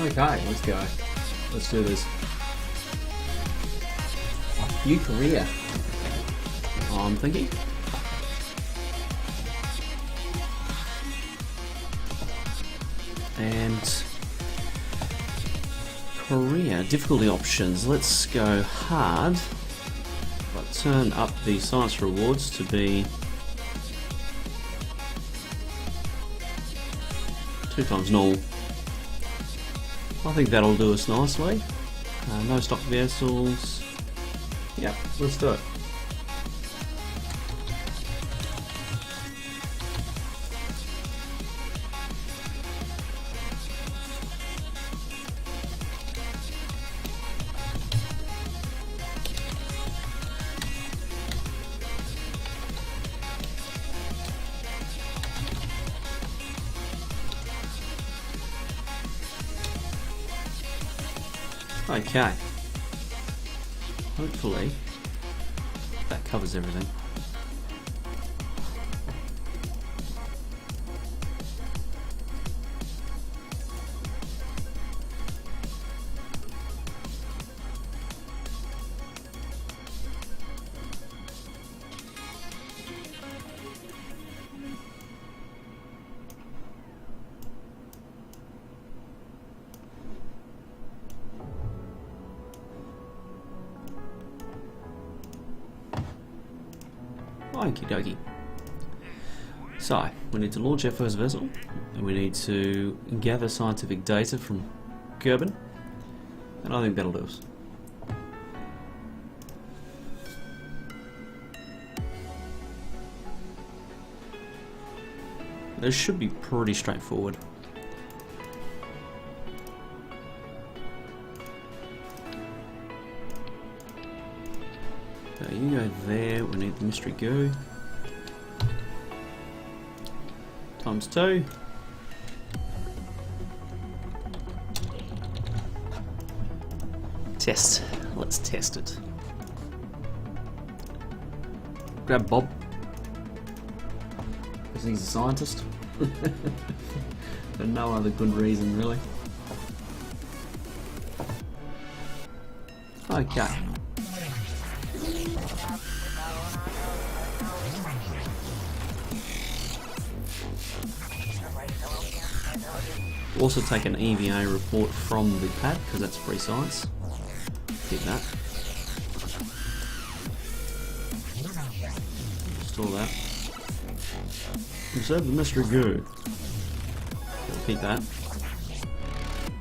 Okay, let's go. Let's do this. New career, I'm thinking. And career difficulty options. Let's go hard, but turn up the science rewards to be 2 times null. I think that'll do us nicely. No stock vessels. Yep, let's do it. Okay, hopefully that covers everything. Okie dokie. So, we need to launch our first vessel, and we need to gather scientific data from Kerbin, and I think that'll do us. This should be pretty straightforward. So you go there, we need the mystery goo. Times 2. Test. Let's test it. Grab Bob, because he's a scientist. For no other good reason, really. Okay. Also take an EVA report from the pad, because that's free science. Keep that. Store that. Observe the mystery goo. We'll keep that.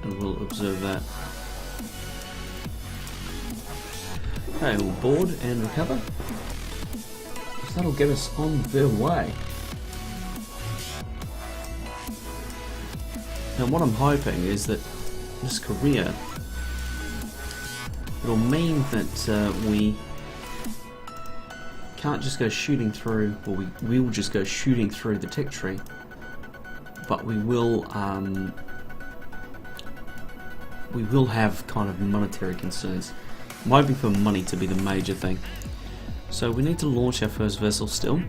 And we'll observe that. Okay, we'll board and recover. So that'll get us on their way. Now what I'm hoping is that this career, it'll mean that we can't just go shooting through, or we will just go shooting through the tech tree, but we will have kind of monetary concerns. I'm hoping for money to be the major thing. So we need to launch our first vessel still.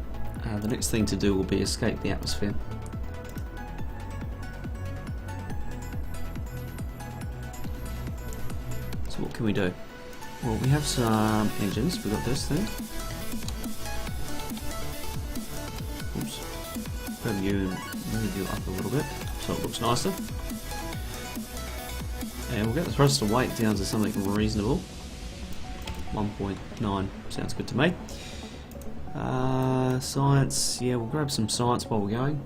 The next thing to do will be escape the atmosphere. So what can we do? Well, we have some engines. We've got this thing. Oops. Grab you and move you up a little bit so it looks nicer. And we'll get the thruster weight down to something reasonable. 1.9 sounds good to me. Science, yeah, we'll grab some science while we're going.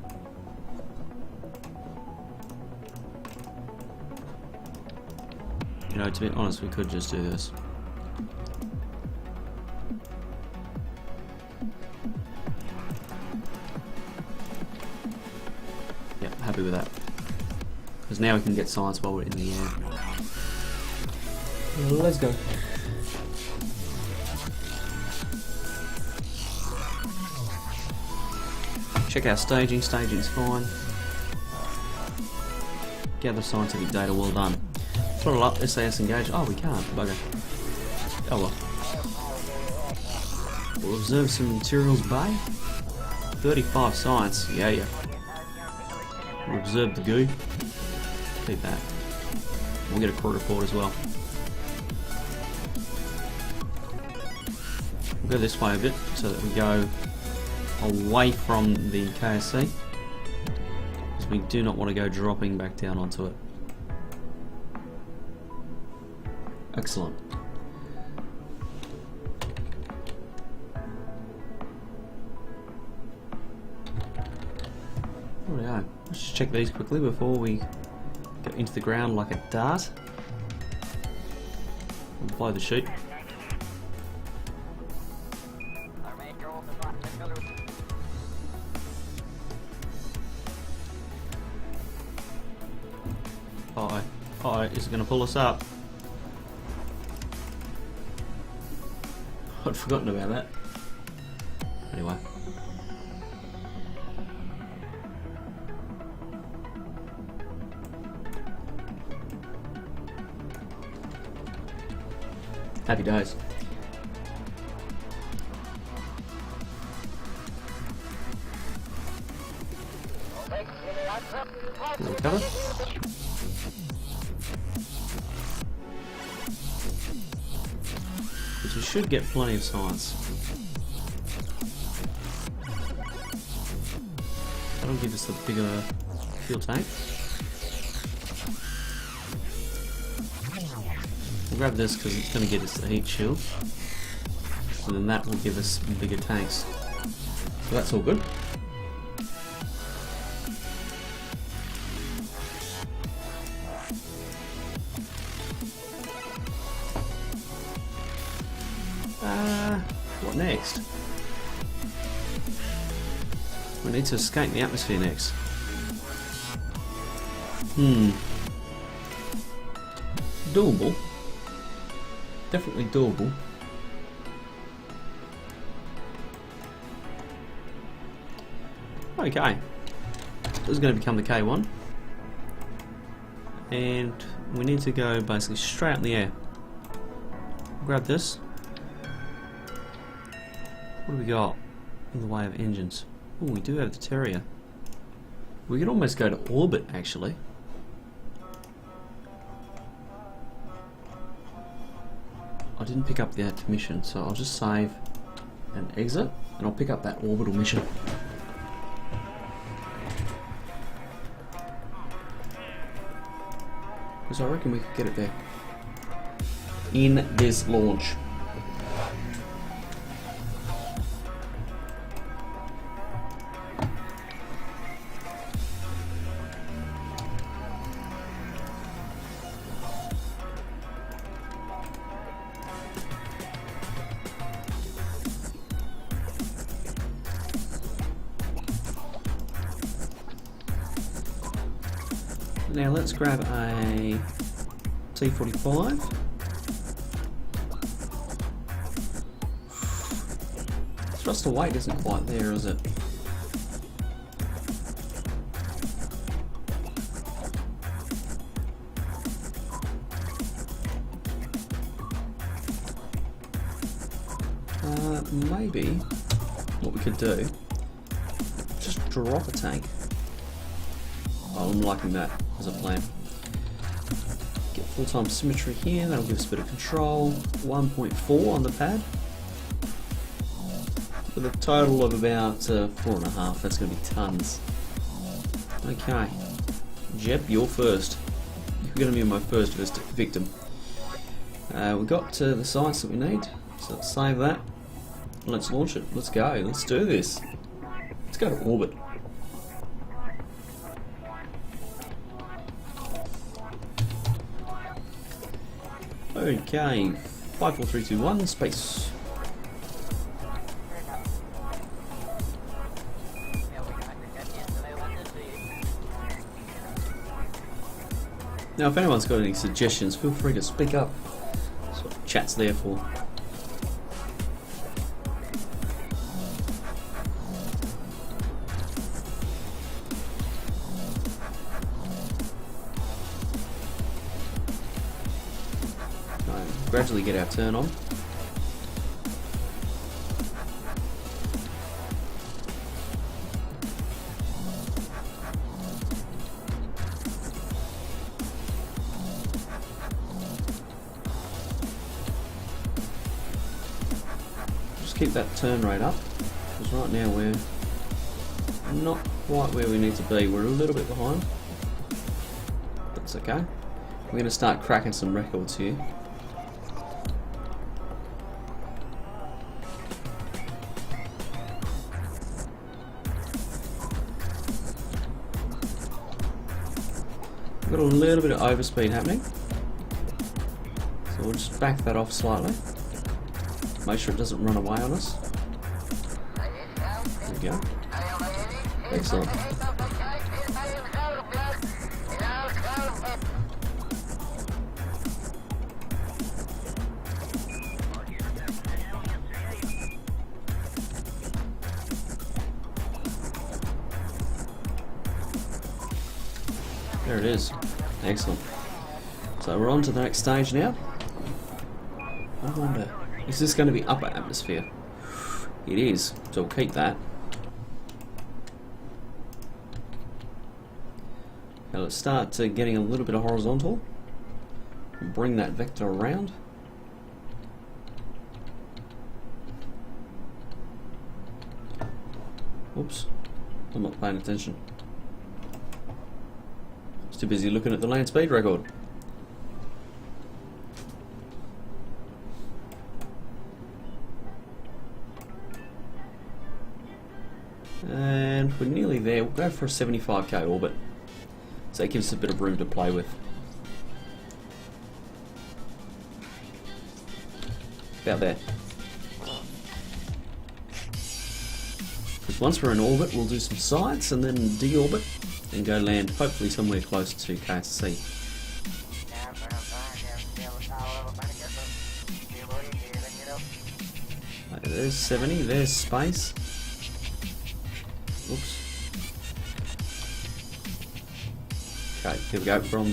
You know, to be honest, we could just do this. Yep, happy with that. Because now we can get science while we're in the air. Let's go. Check our staging. Staging's fine. Gather scientific data. Well done. Throttle up. SAS engage. Oh, we can't. Bugger. Oh well. We'll observe some materials bay. 35 science. Yeah. We'll observe the goo. Keep that. We'll get a crew report as well. We'll go this way a bit so that we go away from the KSC, because we do not want to go dropping back down onto it. Excellent. There we go. Let's just check these quickly before we go into the ground like a dart. We'll blow the chute. Uh-oh, is it going to pull us up? I'd forgotten about that. Anyway. Happy days. We'll recover. We should get plenty of science. That'll give us a bigger fuel tank. We'll grab this because it's going to get us the heat shield. And then that will give us bigger tanks. So that's all good. What next? We need to escape the atmosphere next. Doable. Definitely doable. Okay. This is going to become the K1. And we need to go basically straight up in the air. Grab this. What do we got in the way of engines? Oh, we do have the Terrier. We could almost go to orbit, actually. I didn't pick up that mission, so I'll just save and exit, and I'll pick up that orbital mission. Because I reckon we could get it there. In this launch. Now let's grab a T-45. Thruster weight isn't quite there, is it? Maybe what we could do, just drop a tank. Oh, I'm liking that as a plan. Get full-time symmetry here, that'll give us a bit of control. 1.4 on the pad. With a total of about 4.5, that's going to be tons. Okay. Jeb, you're first. You're going to be my first victim. We got the science that we need, so let's save that. Let's launch it. Let's go. Let's do this. Let's go to orbit. Okay, 5, 4, 3, 2, 1, space. Now, if anyone's got any suggestions, feel free to speak up. That's what chat's there for. Gradually get our turn on. Just keep that turn rate up, because right now we're not quite where we need to be. We're a little bit behind. That's okay. We're going to start cracking some records here. Got a little bit of overspeed happening, so we'll just back that off slightly. Make sure it doesn't run away on us. There we go. Excellent. There it is. Excellent. So we're on to the next stage now. I wonder, is this going to be upper atmosphere? It is, so we'll keep that. Now let's start getting a little bit of horizontal. Bring that vector around. Oops, I'm not paying attention. Too busy looking at the land speed record. And we're nearly there. We'll go for a 75k orbit. So that gives us a bit of room to play with. About there. Because once we're in orbit, we'll do some science and then deorbit and go land hopefully somewhere close to KSP. Okay, there's 70, there's space. Oops. Okay, here we go, we're on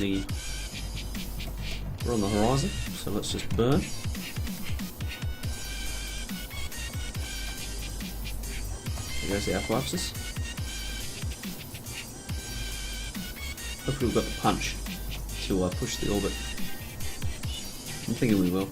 the horizon, so let's just burn. There goes the alpha axis. Hopefully we've got the punch to push the orbit. I'm thinking we will.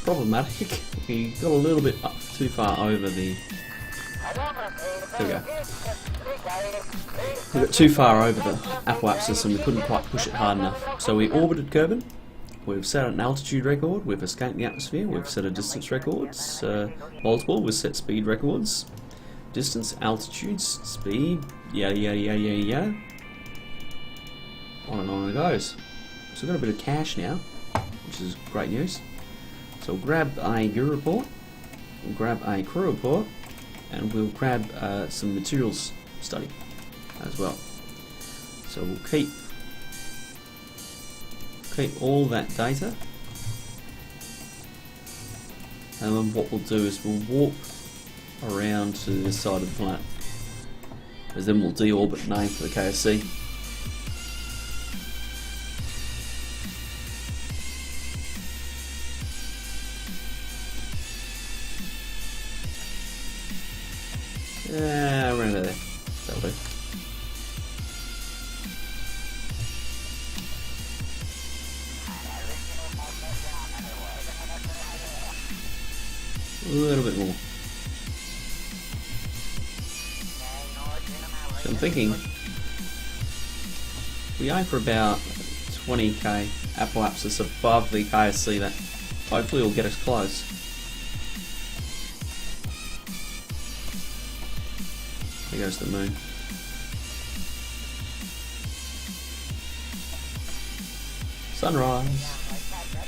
Problematic. We got a little bit up too far over the... There we go. We got too far over the apoapsis and we couldn't quite push it hard enough. So we orbited Kerbin. We've set an altitude record. We've escaped the atmosphere. We've set a distance records. Multiple. We've set speed records. Distance, altitudes, speed. Yada yada yada yada yada. On and on it goes. So we've got a bit of cash now, which is great news. So we'll grab a guru report, we'll grab a crew report, and we'll grab some materials study as well. So we'll keep all that data, and then what we'll do is we'll warp around to this side of the planet, because then we'll deorbit and aim for the KSP. Around about little bit more. So I'm thinking we aim for about 20k apoapsis above the KSC. That hopefully will get us close. There goes the moon. Sunrise.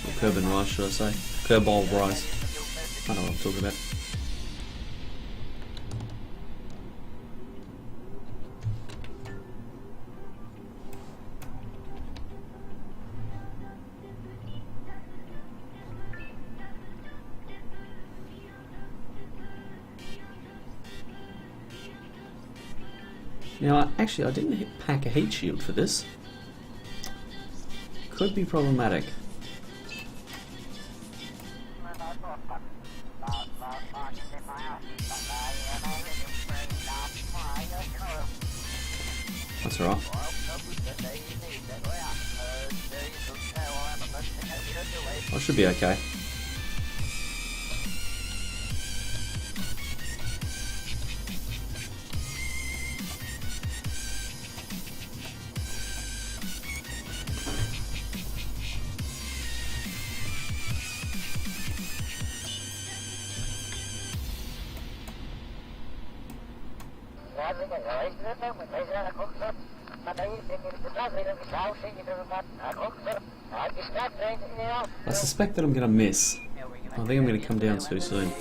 Or Kerbin rise, should I say. Kerbol rise. I don't know what I'm talking about. Now, actually, I didn't pack a heat shield for this. Could be problematic. That's alright. I should be okay. I suspect that I'm going to miss. I think I'm going to come down too soon.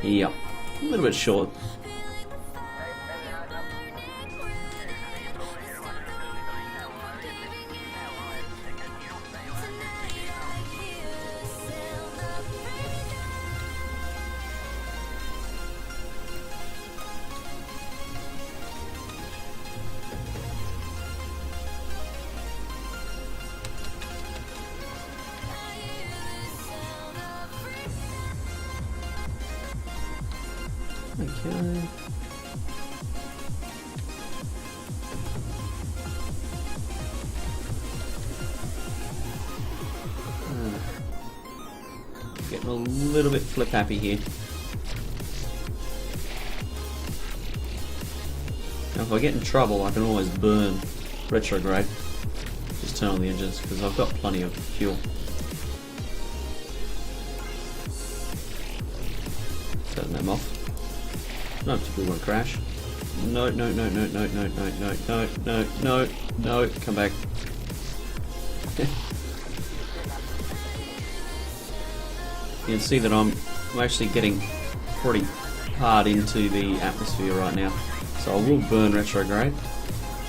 Yep, a little bit short. Okay. Getting a little bit flip happy here. Now if I get in trouble I can always burn retrograde. Just turn on the engines because I've got plenty of fuel. Turn them off. No particularly want to crash. No, no, no, no, no, no, no, no, no, no, no, no, come back. You can see that I'm actually getting pretty hard into the atmosphere right now. So I will burn retrograde.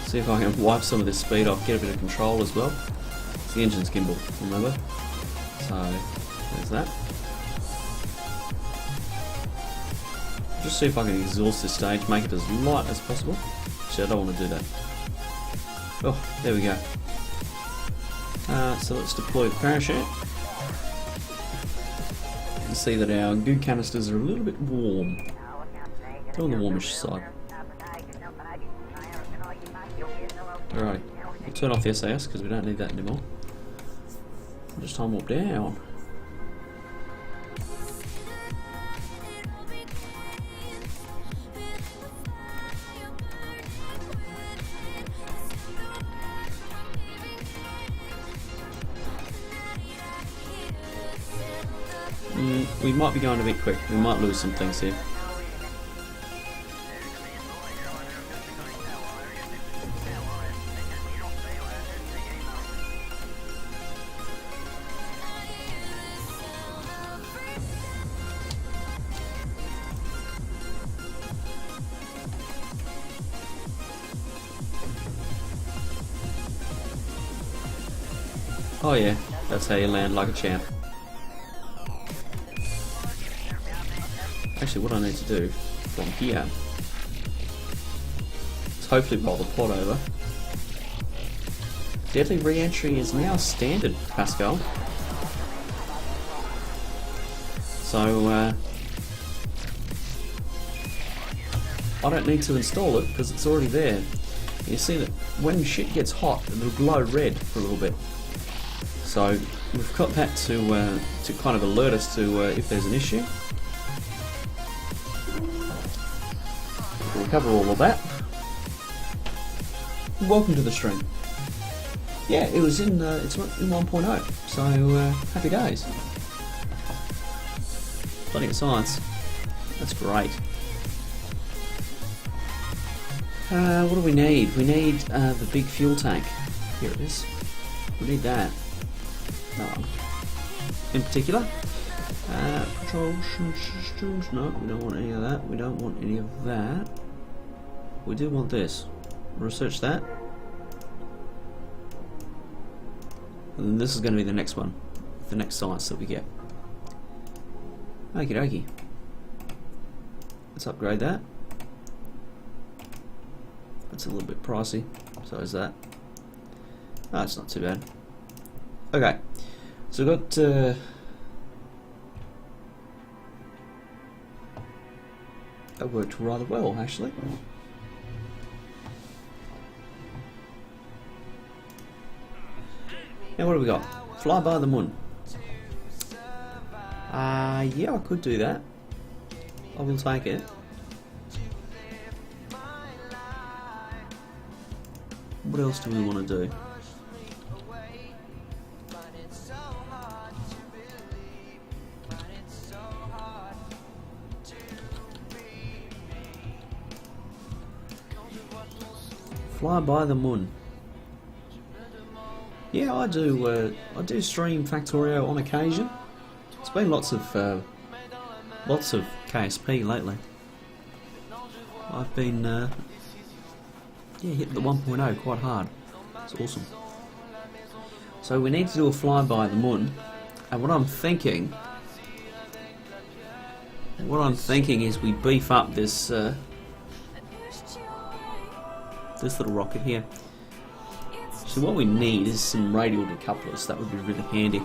See if I can wipe some of this speed off, get a bit of control as well. It's the engine's gimbal, remember? So there's that. Just see if I can exhaust this stage, make it as light as possible. Actually, I don't want to do that. Oh, there we go. So let's deploy the parachute. You can see that our goo canisters are a little bit warm. They're on the warmish side. Alright, we'll turn off the SAS because we don't need that anymore. Just time warp down. We might be going a bit quick. We might lose some things here. Oh yeah, that's how you land like a champ. Actually, what I need to do from here is hopefully roll the pod over. Deadly re-entry is now standard, Pascal. So I don't need to install it because it's already there. You see that when shit gets hot, it'll glow red for a little bit. So we've got that to kind of alert us to if there's an issue. We'll cover all of that. Welcome to the stream. Yeah, it was in it's in 1.0, so happy days. Plenty of science. That's great. What do we need? We need the big fuel tank. Here it is. We need that. No one. In particular. Propulsion systems. No, we don't want any of that. We don't want any of that. We do want this. Research that. And then this is going to be the next one. The next science that we get. Okie dokie. Let's upgrade that. That's a little bit pricey. So is that. No, it's not too bad. Okay. So we've got that worked rather well actually. Now what do we got? Fly by the moon. Yeah, I could do that. I will take it. What else do we want to do? Fly by the moon. Yeah, I do stream Factorio on occasion. It's been lots of KSP lately. I've been hitting the 1.0 quite hard. It's awesome. So we need to do a flyby of the moon, and what I'm thinking is we beef up this this little rocket here. So what we need is some radial decouplers. That would be really handy.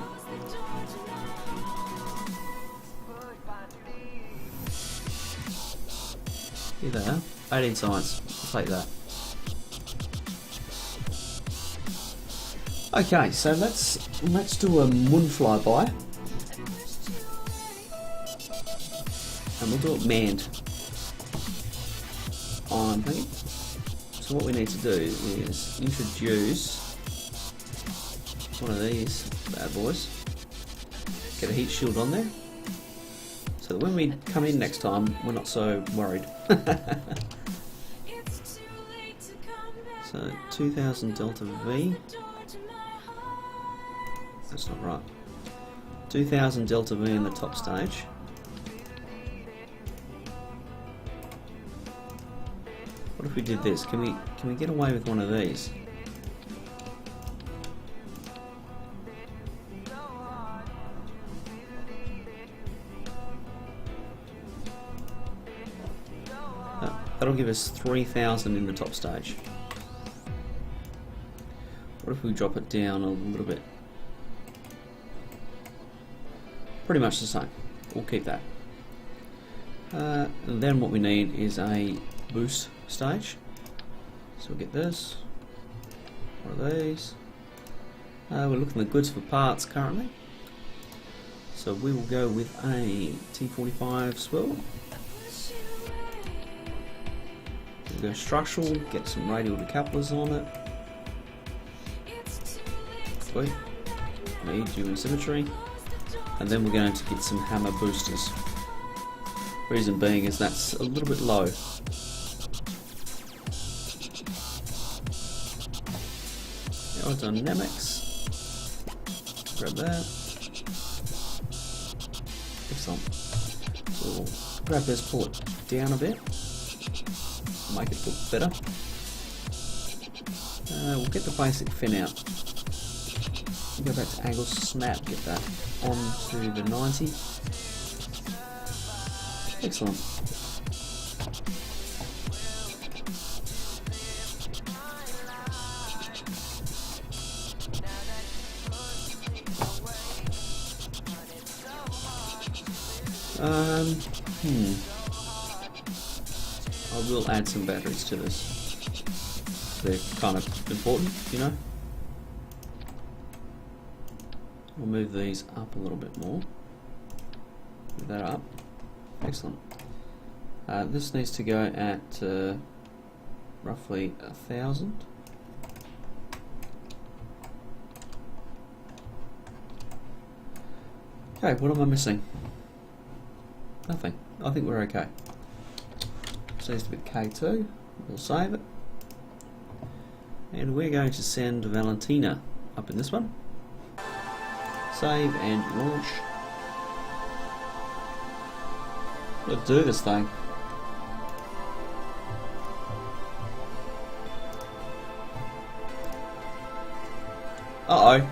Here they are. 18 science. I'll take that. Okay, so let's do a moon flyby, and we'll do it manned. I'm thinking. So what we need to do is introduce one of these bad boys. Get a heat shield on there, so that when we come in next time, we're not so worried. So 2000 delta V. That's not right. 2000 delta V in the top stage. What if we did this? Can we get away with one of these? That'll give us 3000 in the top stage. What if we drop it down a little bit? Pretty much the same. We'll keep that. And then what we need is a boost stage. So we'll get this. One of these. We're looking at goods for parts currently. So we will go with a T45 swivel. We'll go structural, get some radial decouplers on it. Sweet. Need human symmetry. And then we're going to get some hammer boosters. Reason being is that's a little bit low. Aerodynamics. Grab that. Excellent. So we'll grab this, pull it down a bit. Make it look better. We'll get the basic fin out. Go back to angle snap, get that onto the 90. Excellent. I will add some batteries to this. They're kind of important, you know. We'll move these up a little bit more. Move that up. Excellent. This needs to go at roughly 1,000. Okay, what am I missing? Nothing. I think we're okay. So needs to be K2. We'll save it. And we're going to send Valentina up in this one. Save and launch. Let's do this thing. Uh-oh.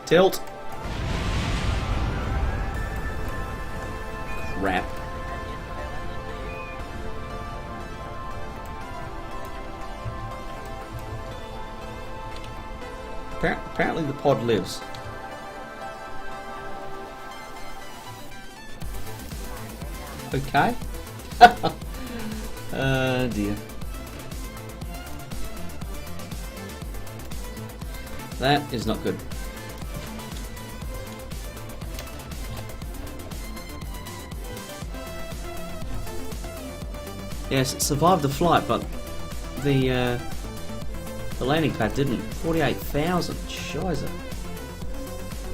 Tilt. Crap. Apparently the pod lives. Okay. Dear. That is not good. Yes, it survived the flight, but the landing pad didn't. 48,000. Shiza.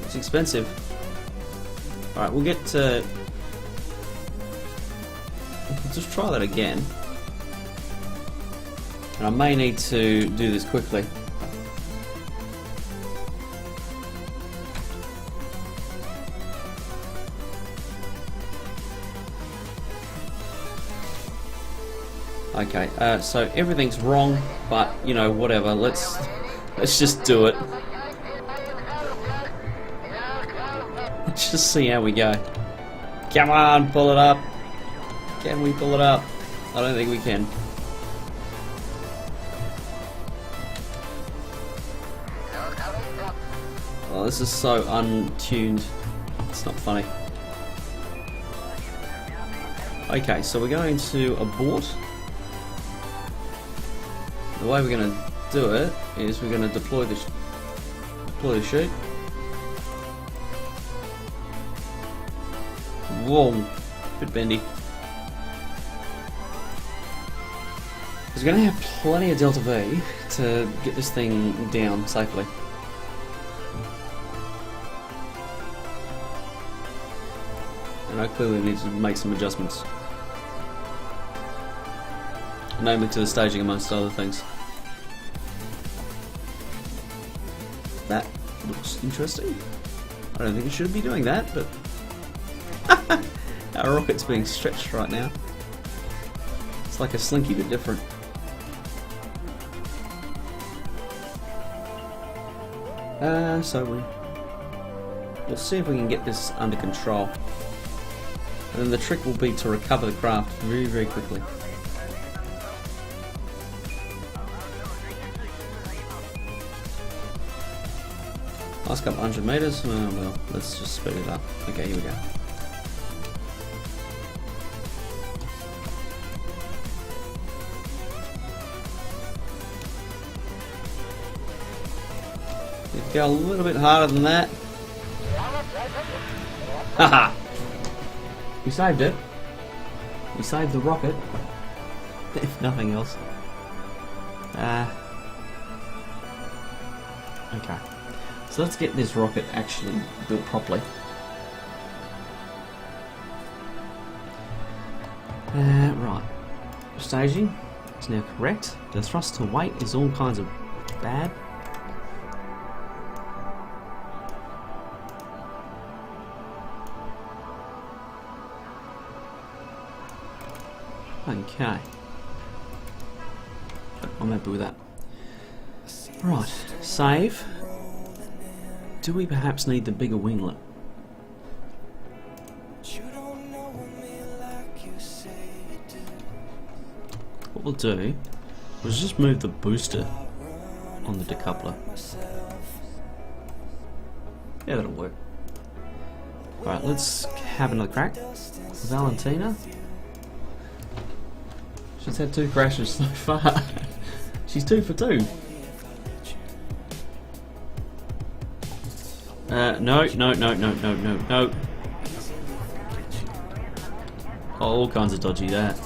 It's expensive. Alright, we'll get to... Let's just try that again. And I may need to do this quickly. Okay, so everything's wrong, but you know, whatever. Let's just do it. Let's just see how we go. Come on, pull it up. Can we pull it up? I don't think we can. Oh, this is so untuned. It's not funny. Okay, so we're going to abort. The way we're going to do it is we're going to deploy the chute. Whoa, bit bendy. We're going to have plenty of delta V to get this thing down safely. And I clearly need to make some adjustments. Namely to the staging amongst other things. That looks interesting. I don't think it should be doing that, but our rocket's being stretched right now. It's like a slinky but different. So we'll see if we can get this under control. And then the trick will be to recover the craft very, very quickly. Last couple 100 meters, well, let's just speed it up. Okay, here we go. Need to go a little bit harder than that. Haha! We saved it. We saved the rocket. If nothing else. Okay. So let's get this rocket actually built properly. Right. Staging is now correct. The thrust to weight is all kinds of bad. Okay. I'm happy with that. Right. Save. Do we perhaps need the bigger winglet? What we'll do is just move the booster on the decoupler. Yeah, that'll work. Alright, let's have another crack. Valentina. She's had 2 crashes so far. She's 2 for 2. No. Oh, all kinds of dodgy that.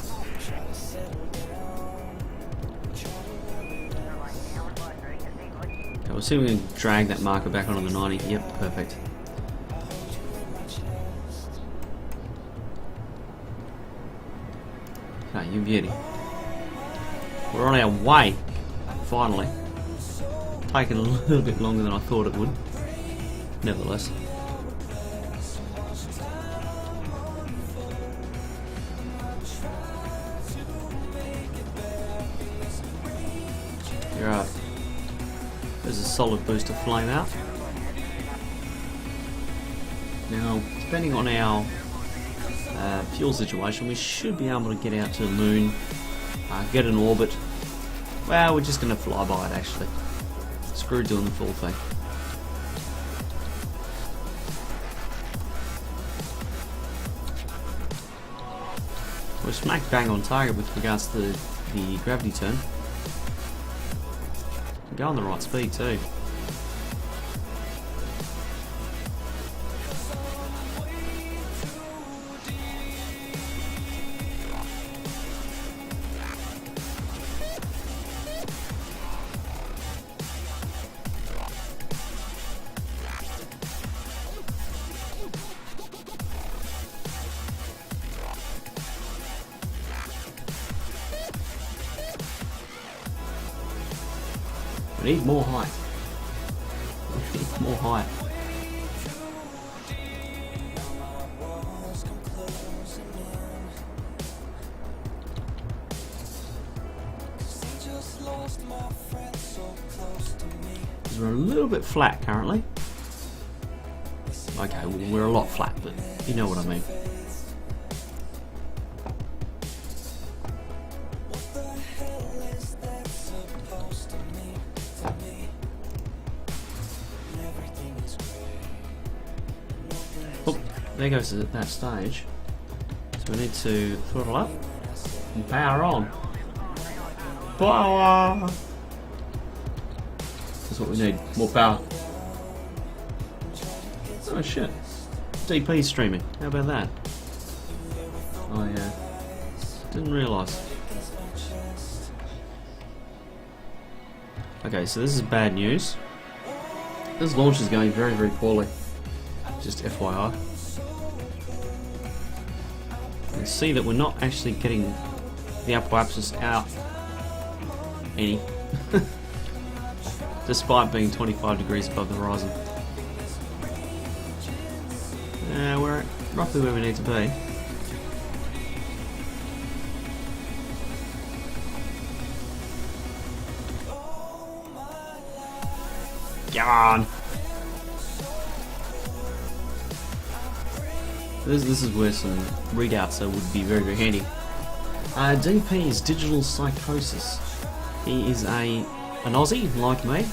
Okay, we'll see if we can drag that marker back onto the 90. Yep, perfect. Okay, you beauty. We're on our way, finally. Taking a little bit longer than I thought it would. Nevertheless. You're right. There's a solid boost of flame out. Now, depending on our fuel situation, we should be able to get out to the moon, get an orbit. Well, we're just going to fly by it actually. Screw doing the full thing. We're smack bang on target with regards to the gravity turn. We're going the right speed too. We need more height. We need more height. We're a little bit flat currently. Okay, well, we're a lot flat, but you know what I mean. Oh, there goes that stage. So we need to throttle up and power on. Power! That's what we need, more power. Oh shit. DP streaming, how about that? Oh yeah. Didn't realise. Okay, so this is bad news. This launch is going very, very poorly. Just FYI. You can see that we're not actually getting the apoapsis out any. Despite being 25 degrees above the horizon. We're roughly where we need to be. Come on! This is where some readouts would be very, very handy. DP is Digital Psychosis. He is an Aussie like me.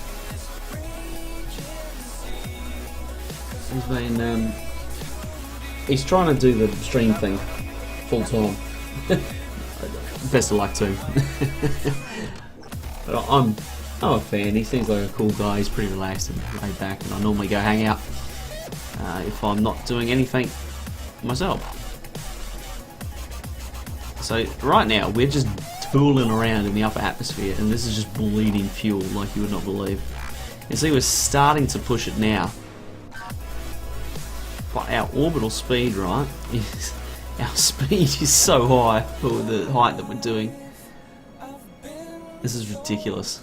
He's trying to do the stream thing full time. Best of luck to him. But I'm a fan. He seems like a cool guy. He's pretty relaxed and laid back, and I normally go hang out if I'm not doing anything myself. So right now we're just tooling around in the upper atmosphere, and this is just bleeding fuel like you would not believe. You see, we're starting to push it now. But our orbital speed, right, is our speed is so high for the height that we're doing. This is ridiculous.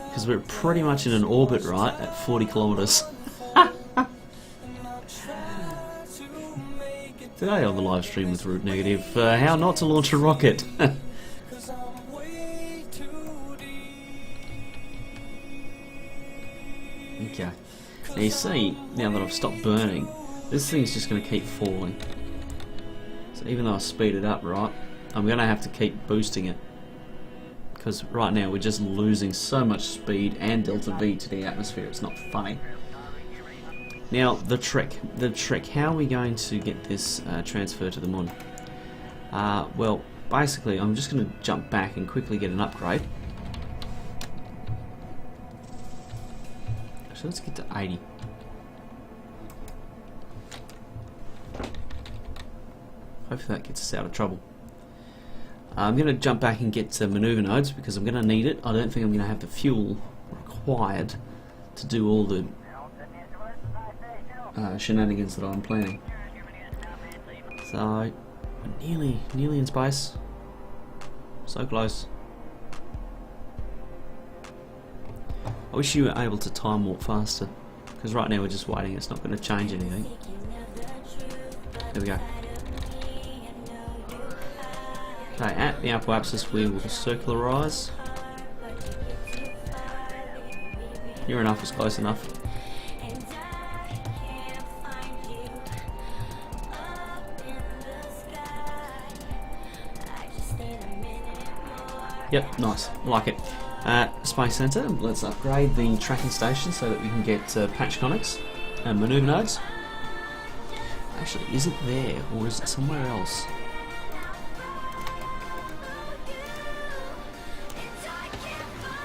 Because we're pretty much in an orbit, right, at 40 kilometers. Today on the live stream with Root Negative, how not to launch a rocket. Okay. Now you see, now that I've stopped burning, this thing's just going to keep falling. So even though I speed it up, right, I'm going to have to keep boosting it. Because right now we're just losing so much speed and delta V to the atmosphere, it's not funny. Now the trick, how are we going to get this transfer to the moon? Well, basically I'm just going to jump back and quickly get an upgrade. So let's get to 80. Hopefully that gets us out of trouble. I'm going to jump back and get maneuver nodes because I'm going to need it. I don't think I'm going to have the fuel required to do all the shenanigans that I'm planning. So, nearly in space. So close. I wish you were able to time warp faster, because right now we're just waiting. It's not going to change anything. There we go. Okay, at the apoapsis we will circularize. Near enough is close enough. Yep, nice. I like it. Space Center, let's upgrade the tracking station so that we can get patch conics and maneuver nodes. Actually, is it there or is it somewhere else?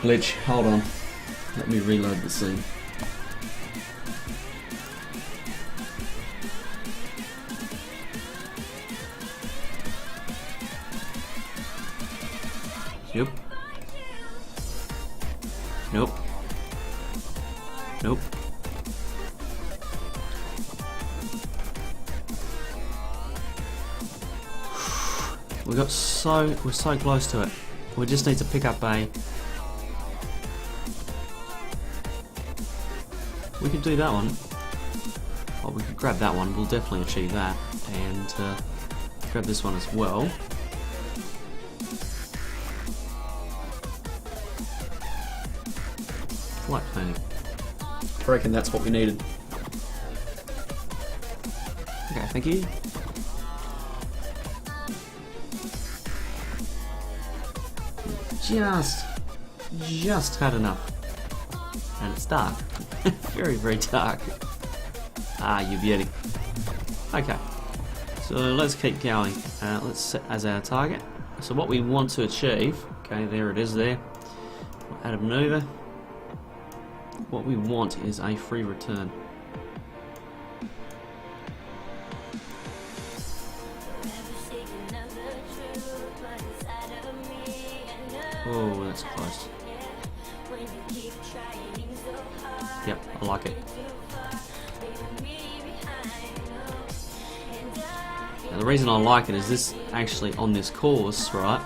Glitch, hold on. Let me reload the scene. Yep. Nope. Nope. We're so close to it. We just need to pick up a. We could do that one. Oh, we could grab that one. We'll definitely achieve that, and grab this one as well. Flight planning. I reckon that's what we needed. Okay, thank you. Just had enough. And it's dark. Very, very dark. Ah, you beauty. Okay. So let's keep going. Let's set as our target. So what we want to achieve, okay, there it is there. We'll add a maneuver. What we want is a free return. Oh, that's close. Yep, I like it. Now, the reason I like it is this actually on this course, right?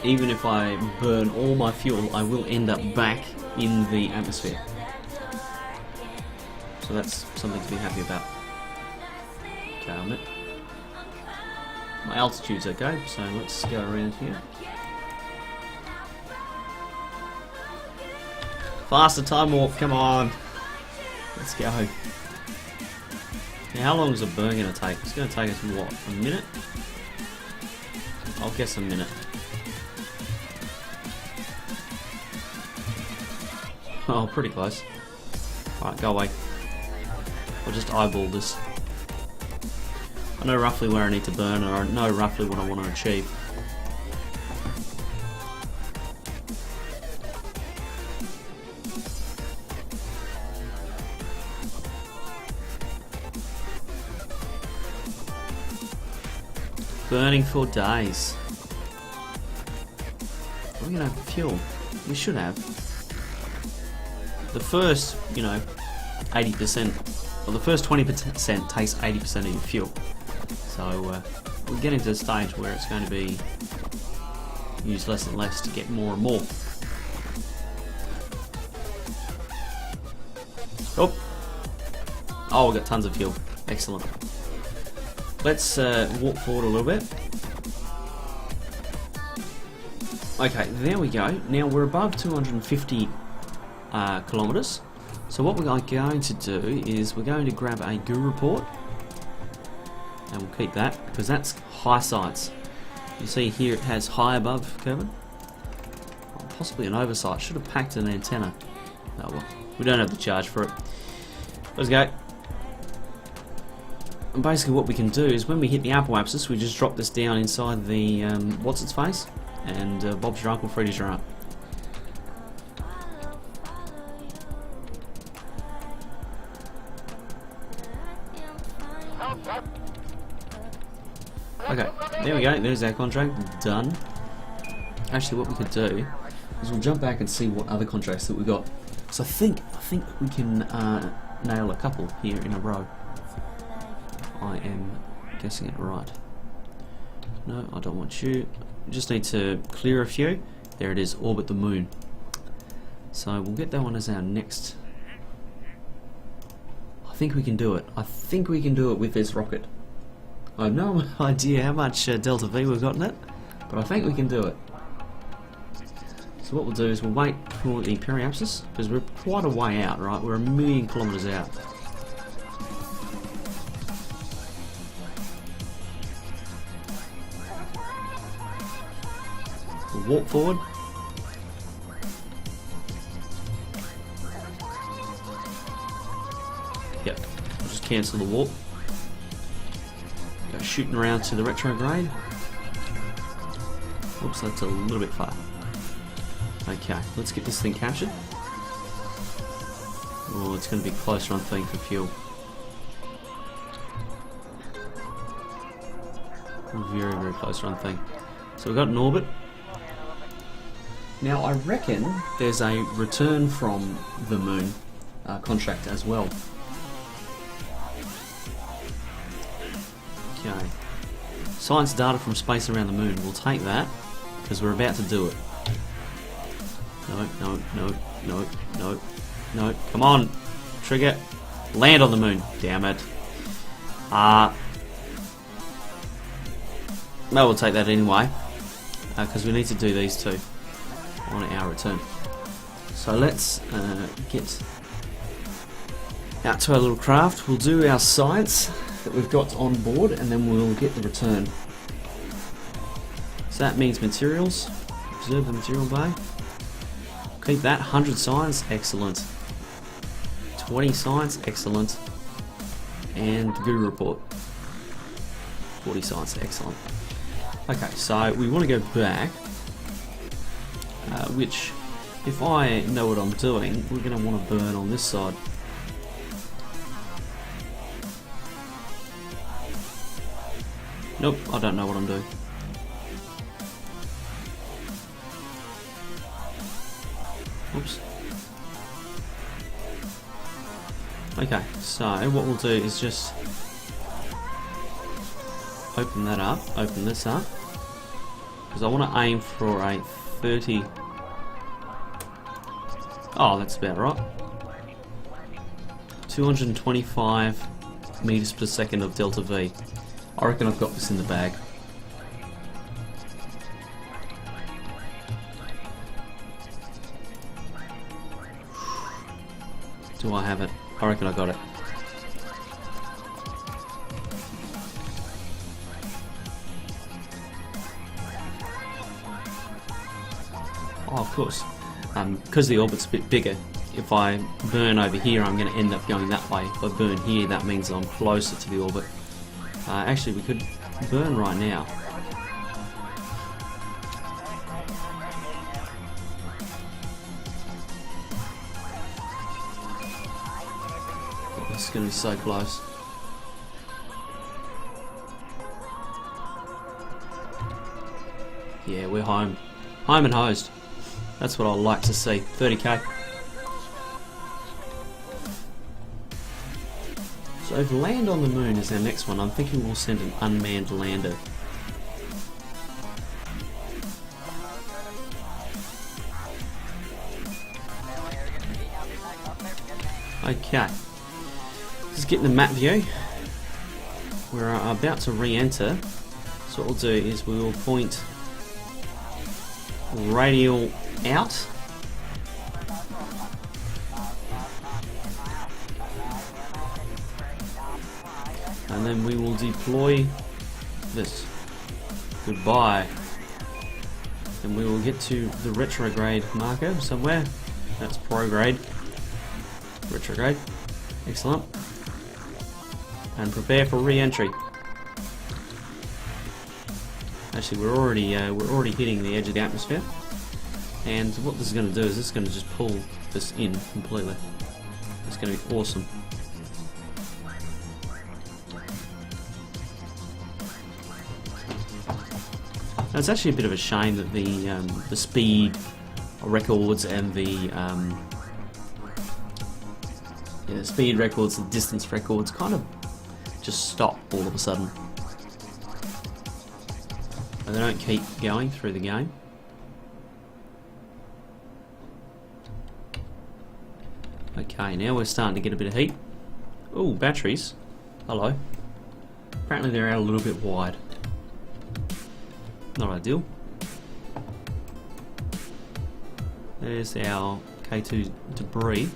Even if I burn all my fuel, I will end up back in the atmosphere. So that's something to be happy about. Okay, I'm it. My altitude's okay, so let's go around here. Faster time warp, come on. Let's go. Now, how long is a burn going to take? It's going to take us, what, a minute? I'll guess a minute. Oh, pretty close. Alright, go away. I'll just eyeball this. I know roughly where I need to burn, or I know roughly what I want to achieve. Burning for days. Are we gonna have fuel? We should have. The first, 80%, or the first 20% takes 80% of your fuel. So we're getting to the stage where it's going to be used less and less to get more and more. Oh, we've got tons of fuel. Excellent. Let's walk forward a little bit. Okay, there we go. Now we're above 250 kilometers. So what we're going to do is we're going to grab a goo report, and we'll keep that because that's high sights. You see here it has high above, Kevin. Possibly an oversight. Should have packed an antenna. Oh well, we don't have the charge for it. Let's go. And basically what we can do is when we hit the apoapsis, we just drop this down inside the what's-its-face, and Bob's your uncle, Freddy's your aunt. Okay, there we go, there's our contract, done. Actually what we could do is we'll jump back and see what other contracts that we got. So I think we can nail a couple here in a row. I am guessing it right. No, I don't want you. Just need to clear a few. There it is, orbit the moon. So we'll get that one as our next. I think we can do it. I think we can do it with this rocket. I have no idea how much Delta V we've got in it, but I think we can do it. So what we'll do is we'll wait for the periapsis, because we're quite a way out, right? We're 1,000,000 kilometers out. We'll walk forward. Yep, we'll just cancel the warp. Go shooting around to the retrograde. Oops, that's a little bit far. Okay, let's get this thing captured. Oh, it's going to be closer on thing for fuel. Very, very close on thing. So we've got an orbit. Now I reckon there's a return from the moon contract as well. Okay. Science data from space around the moon. We'll take that because we're about to do it. No, no, no, no, no, no. Come on. Trigger. Land on the moon. Damn it. Well, we'll take that anyway. Because we need to do these two on our return. So let's get out to our little craft. We'll do our science that we've got on board, and then we'll get the return. So that means materials. Observe the material bay. Keep that. 100 science, excellent. 20 science, excellent. And guru report. 40 science, excellent. Okay, so we want to go back, which, if I know what I'm doing, we're going to want to burn on this side. Nope, I don't know what I'm doing. Oops. Okay, so what we'll do is just open that up, open this up, because I want to aim for a 30. Oh, that's about right. 225 meters per second of delta V. I reckon I've got this in the bag. Do I have it? I reckon I got it. Oh, of course. Because the orbit's a bit bigger, if I burn over here, I'm going to end up going that way. If I burn here, that means I'm closer to the orbit. Actually, we could burn right now. This is going to be so close. Yeah, we're home. Home and hosed. That's what I like to see. 30k. So if land on the moon is our next one, I'm thinking we'll send an unmanned lander. Okay. Just getting the map view. We're about to re-enter. So what we'll do is we will point radial out. And then we will deploy this. Goodbye. And we will get to the retrograde marker somewhere. That's prograde. Retrograde. Excellent. And prepare for re-entry. Actually, we're already hitting the edge of the atmosphere. And what this is going to do is this is going to just pull this in completely. It's going to be awesome. Now, it's actually a bit of a shame that the speed records and the speed records, the distance records, kind of just stop all of a sudden, and they don't keep going through the game. Okay, now we're starting to get a bit of heat. Oh, batteries. Hello. Apparently they're out a little bit wide. Not ideal. There's our K2 debris.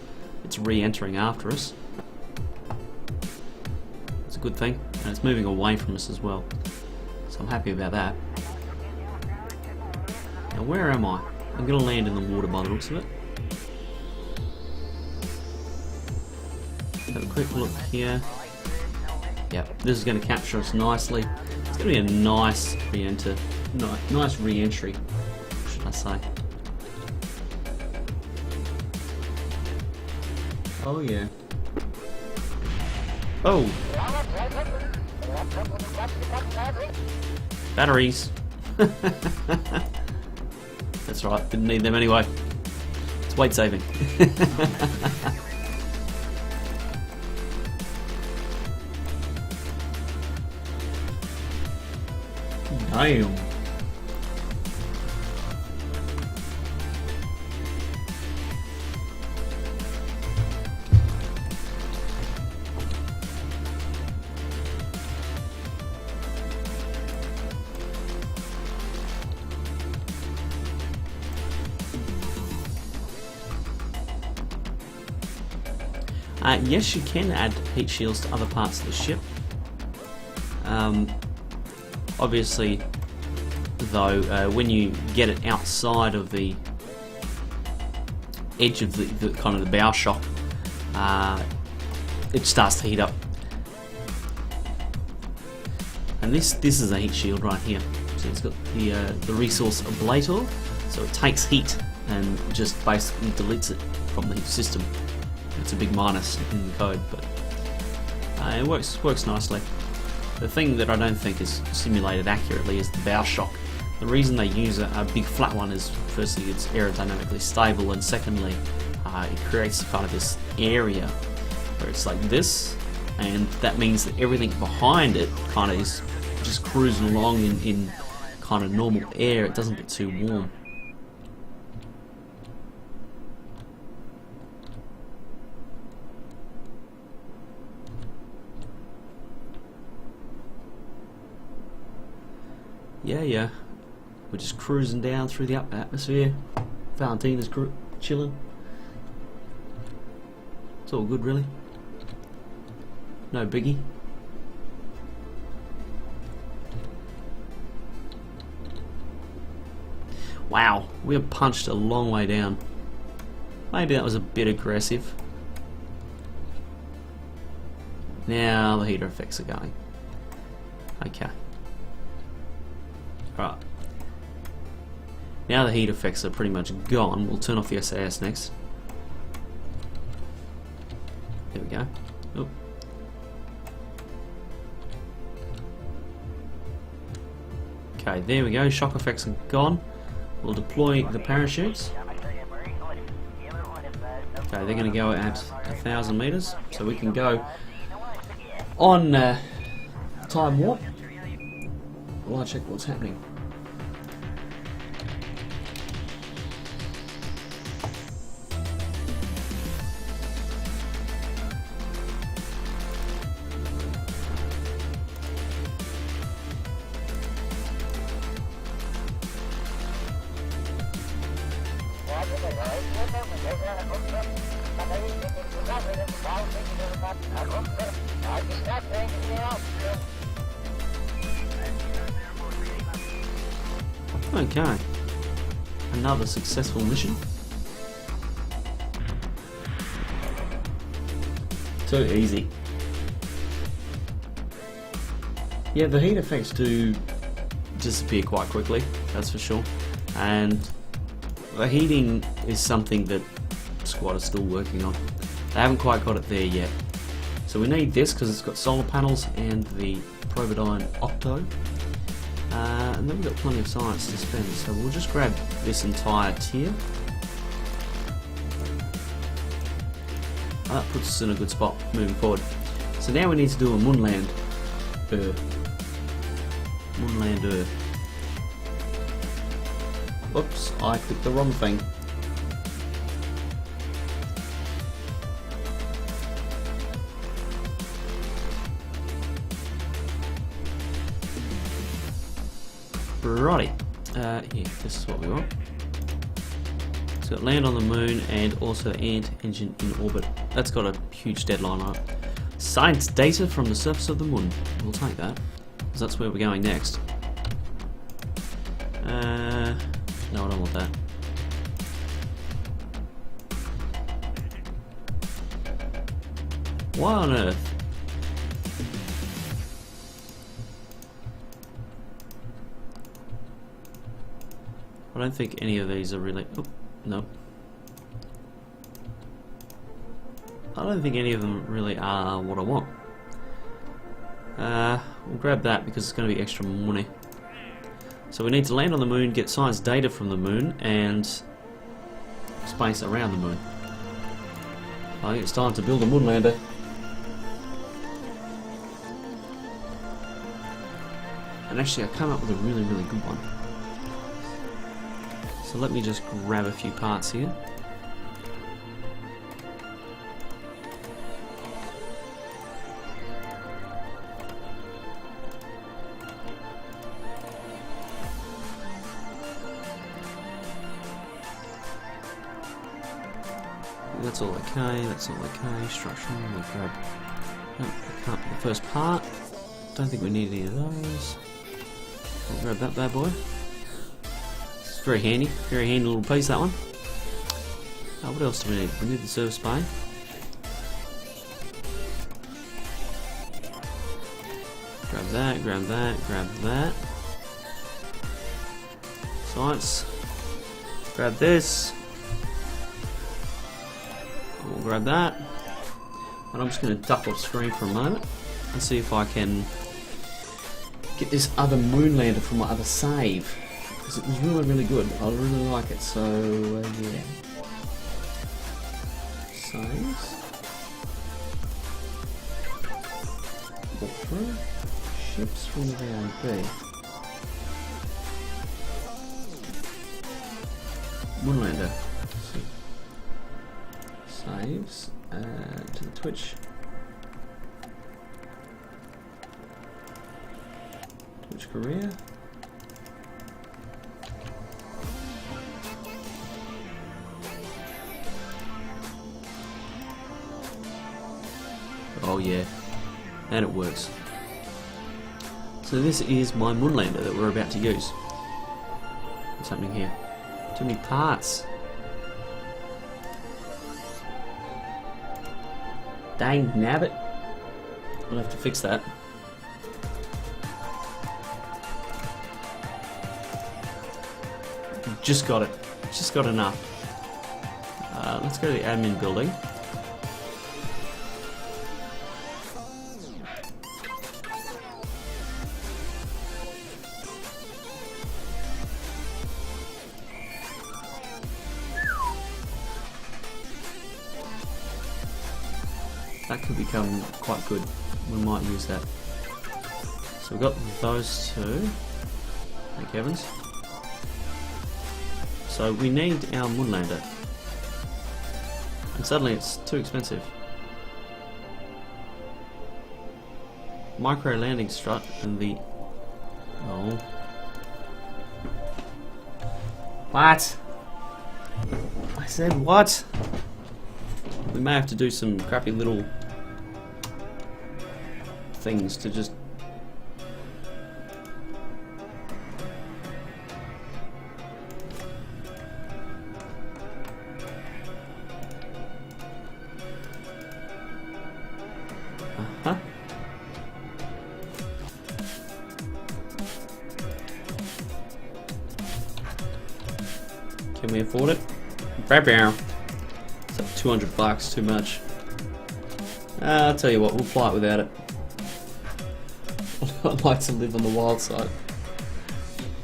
It's re-entering after us. It's a good thing, and it's moving away from us as well. So I'm happy about that. Now where am I? I'm going to land in the water by the looks of it. Have a quick look here. Yep, this is going to capture us nicely. It's going to be a nice re-entry, should I say. Oh yeah. Oh! Batteries! That's right, didn't need them anyway. It's weight saving. Damn. Yes, you can add heat shields to other parts of the ship. Obviously, though, when you get it outside of the edge of the kind of the bow shock, it starts to heat up. And this is a heat shield right here. So it's got the resource ablator, so it takes heat and just basically deletes it from the system. It's a big minus in the code, but it works nicely. The thing that I don't think is simulated accurately is the bow shock. The reason they use a big flat one is, firstly, it's aerodynamically stable, and secondly, it creates kind of this area where it's like this, and that means that everything behind it kind of is just cruising along in kind of normal air. It doesn't get too warm. Yeah. We're just cruising down through the atmosphere. Valentina's chilling. It's all good, really. No biggie. Wow, we have punched a long way down. Maybe that was a bit aggressive. Now the heater effects are going. Okay. Right. Now the heat effects are pretty much gone. We'll turn off the SAS next. There we go. Oh. Okay, there we go. Shock effects are gone. We'll deploy the parachutes. Okay, they're going to go at 1,000 meters, so we can go on time warp. Well, I'll check what's happening. Okay, another successful mission. Too easy. Yeah, the heat effects do disappear quite quickly, that's for sure. And the heating is something that Squad is still working on. They haven't quite got it there yet. So we need this because it's got solar panels and the Providine Octo. And then we've got plenty of science to spend, so we'll just grab this entire tier. That puts us in a good spot moving forward. So now we need to do a Moonlander. Moonlander. Whoops, I clicked the wrong thing. Righty. Yeah, this is what we want. It's got land on the moon and also ant engine in orbit. That's got a huge deadline on it. Science data from the surface of the moon. We'll take that, because that's where we're going next. No, I don't want that. Why on earth? I don't think any of these are really... Oh, no. I don't think any of them really are what I want. We'll grab that because it's going to be extra money. So we need to land on the moon, get science data from the moon, and space around the moon. I think it's time to build a Moonlander. And actually I came up with a really, really good one. So let me just grab a few parts here. That's all okay, that's all okay. Structural, we'll grab... Nope, I can't be the first part. Don't think we need any of those. I'll grab that bad boy. It's very handy little piece, that one. What else do we need? We need the service bay. Grab that, grab that, grab that. Science. Grab this. We'll grab that. And I'm just going to duck off screen for a moment and see if I can get this other Moonlander from my other save. Because it was really, really good. I really like it, so yeah. Saves. Walk through. Ships from the VIP. Moonlander. Saves. To the Twitch. Twitch career. Oh yeah, and it works. So this is my Moonlander that we're about to use. What's happening here? Too many parts. Dang nabbit. I'll have to fix that. Just got it. Just got enough. Let's go to the admin building. That could become quite good. We might use that. So we've got those two. Thank heavens. So we need our Moonlander. And suddenly it's too expensive. Micro landing strut and the... Oh. What? I said what? We may have to do some crappy little things to just... Can we afford it? Bow. It's like $200, too much. I'll tell you what, we'll fly it without it. I'd like to live on the wild side.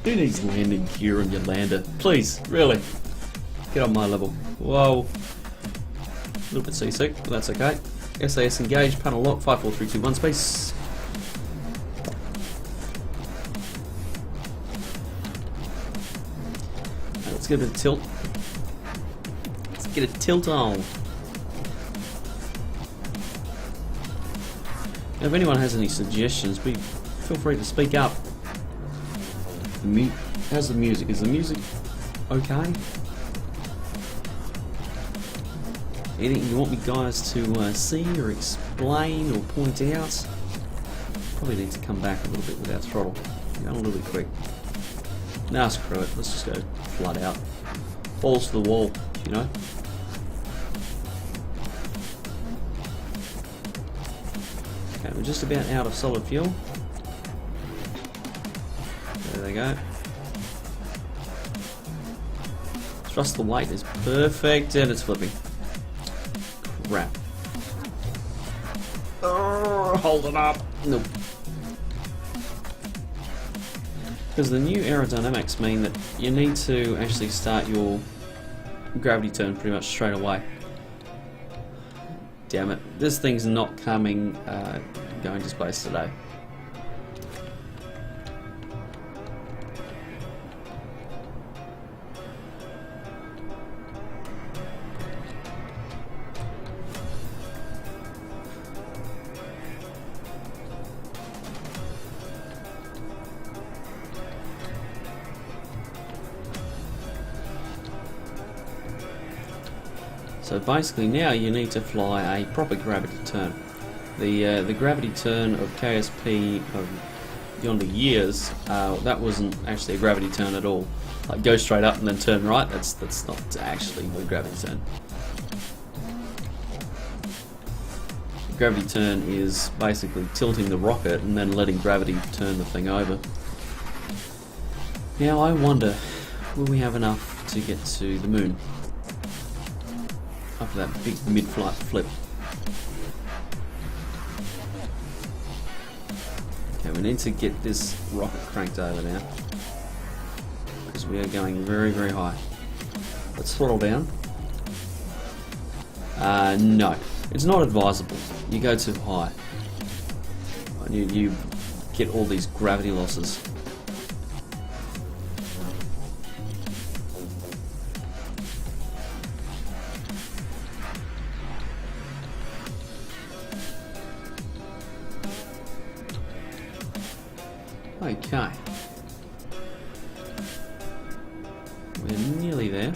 Who needs landing gear on your lander? Please, really. Get on my level. Whoa. A little bit seasick, but that's okay. SAS engaged, panel lock, 54321 space. Let's get a bit of tilt. Let's get a tilt on. If anyone has any suggestions, feel free to speak up. How's the music? Is the music okay? Anything you want me guys to see or explain or point out? Probably need to come back a little bit without throttle. Going a little bit quick. Nah, screw it. Let's just go flood out. Balls to the wall, you know? Okay, we're just about out of solid fuel. There they go. Thrust the weight is perfect and it's flipping. Crap. Oh, hold it up. Nope. Because the new aerodynamics mean that you need to actually start your gravity turn pretty much straight away. Damn it. This thing's not coming, going to space today. So basically now you need to fly a proper gravity turn. The gravity turn of KSP of yonder years, that wasn't actually a gravity turn at all. Like go straight up and then turn right, that's not actually a gravity turn. The gravity turn is basically tilting the rocket and then letting gravity turn the thing over. Now I wonder, will we have enough to get to the moon? After that big mid-flight flip. Okay, we need to get this rocket cranked over now. Because we are going very, very high. Let's throttle down. No, it's not advisable. You go too high. You get all these gravity losses. Okay. We're nearly there.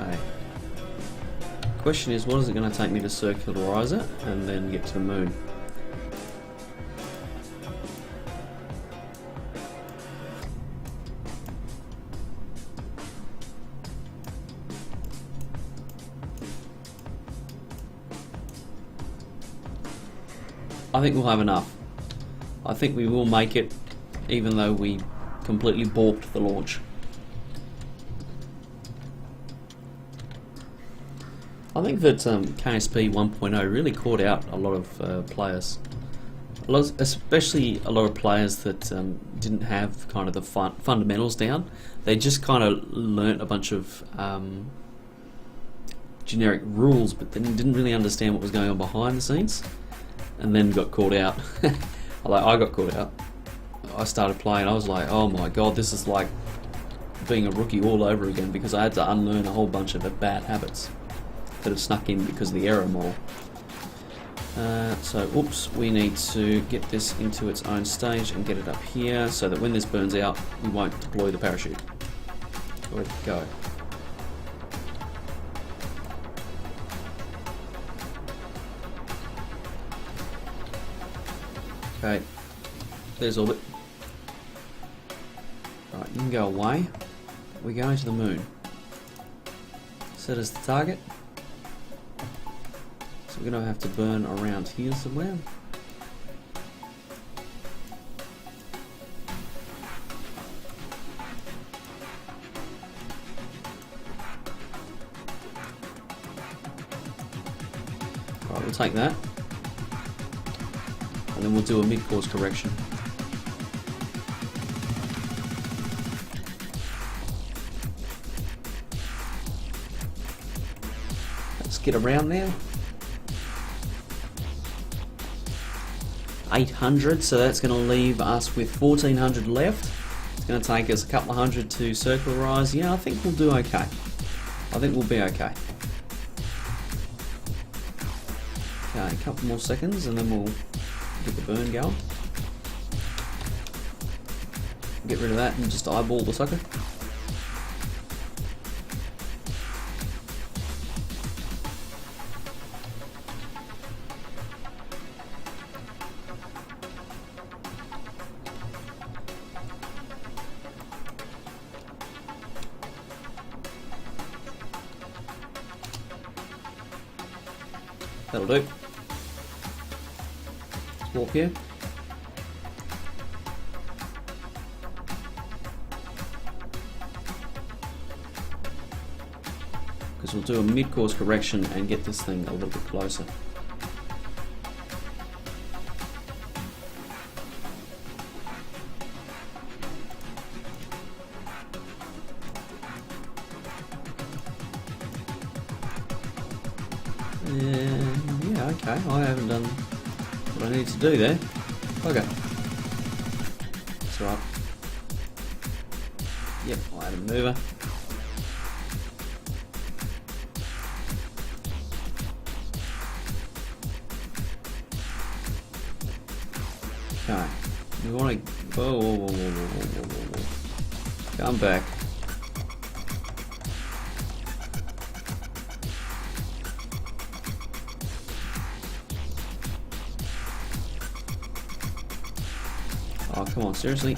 Okay. Question is, what is it going to take me to circularize it and then get to the moon? I think we'll have enough. I think we will make it, even though we completely balked the launch. I think that KSP 1.0 really caught out a lot of players, especially a lot of players that didn't have kind of the fundamentals down. They just kind of learnt a bunch of generic rules, but then didn't really understand what was going on behind the scenes, and then got caught out. I got caught out. I started playing, I was like, oh my god, this is like being a rookie all over again, because I had to unlearn a whole bunch of bad habits that have snuck in because of the error model. So, oops, we need to get this into its own stage and get it up here so that when this burns out, we won't deploy the parachute. Where'd it go? Okay, there's orbit. Right, you can go away. We're going to the moon. Set as the target. So we're going to have to burn around here somewhere. Right, we'll take that. And then we'll do a mid-course correction. Let's get around there. 800, so that's going to leave us with 1400 left. It's going to take us a couple of hundred to circularize. Yeah, I think we'll do okay. I think we'll be okay. Okay, a couple more seconds and then we'll get the burn going. Get rid of that and just eyeball the sucker. That'll do. Let's walk here. Because we'll do a mid-course correction and get this thing a little bit closer. Yeah, okay, I haven't done what I need to do there. Okay. That's right. Yep, I had a mover. Okay. We want to... Whoa. Come back. Oh, come on, seriously?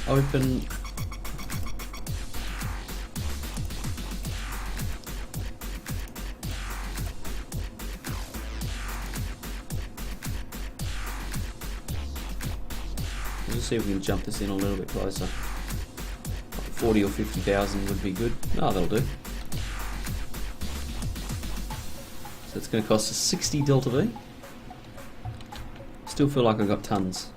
Open. Let's see if we can jump this in a little bit closer. 40 or 50,000 would be good. Oh, that'll do. So it's going to cost us 60 Delta V. Still feel like I've got tons.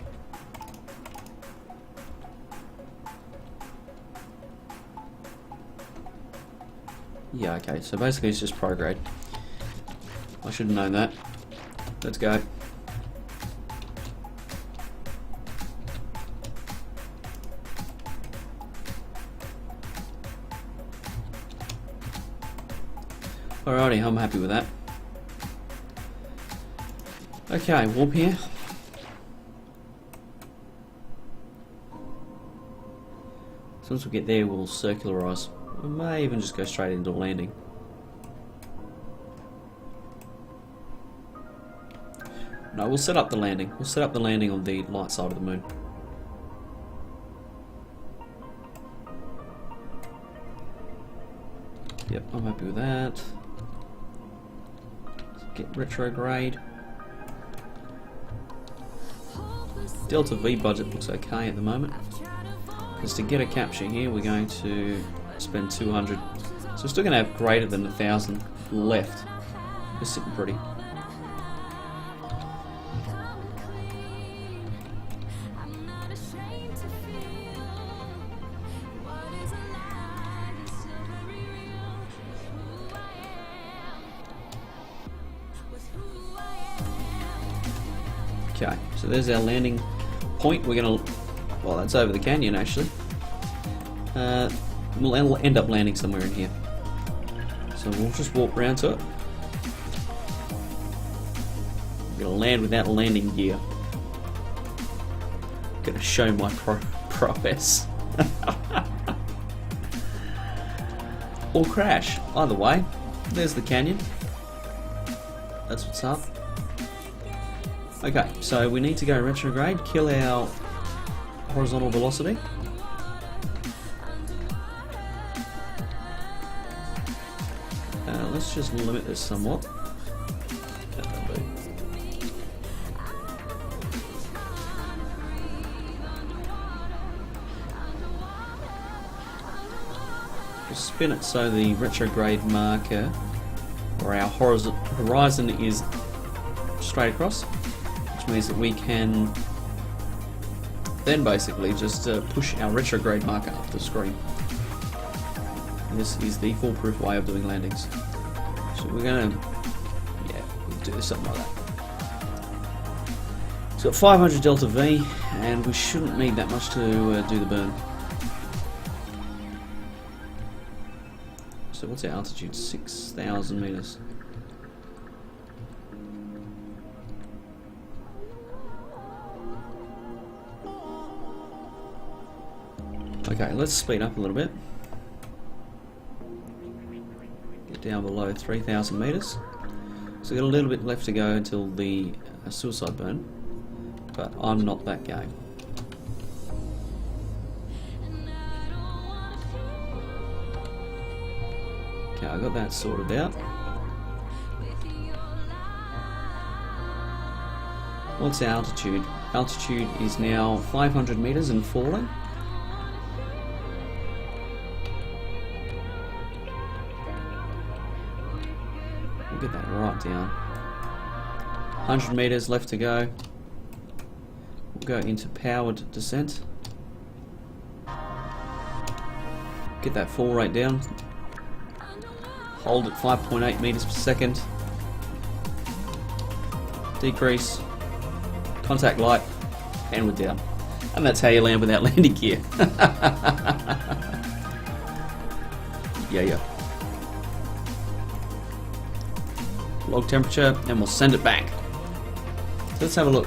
Yeah, okay, so basically it's just prograde. I should have known that. Let's go. Alrighty, I'm happy with that. Okay, warp here. As soon as we get there, we'll circularize. We may even just go straight into a landing. No, we'll set up the landing. We'll set up the landing on the light side of the moon. Yep, I'm happy with that. Let's get retrograde. Delta V budget looks okay at the moment. Because to get a capture here, we're going to spend 200. So we're still going to have greater than 1,000 left. We're sitting pretty. Okay, so there's our landing point. We're going to, well, that's over the canyon actually. We'll end up landing somewhere in here. So we'll just walk around to it. We're going to land without landing gear. Going to show my prowess. Or crash. Either way, there's the canyon. That's what's up. Okay, so we need to go retrograde, kill our horizontal velocity. Let's just limit this somewhat. That'll do. We'll spin it so the retrograde marker, or our horizon, is straight across, which means that we can then basically just push our retrograde marker up the screen. And this is the foolproof way of doing landings. So we're gonna, we'll do something like that. So got 500 delta V, and we shouldn't need that much to do the burn. So what's our altitude? 6,000 meters. Okay, let's speed up a little bit. Get down below 3,000 meters. So we've got a little bit left to go until the suicide burn, but I'm not that game. Okay, I got that sorted out. What's our altitude? Altitude is now 500 meters and falling. We'll get that right down. 100 meters left to go. We'll go into powered descent. Get that fall rate down. Hold at 5.8 meters per second. Decrease. Contact light. And we're down. And that's how you land without landing gear. Yeah. Log temperature, and we'll send it back. So let's have a look.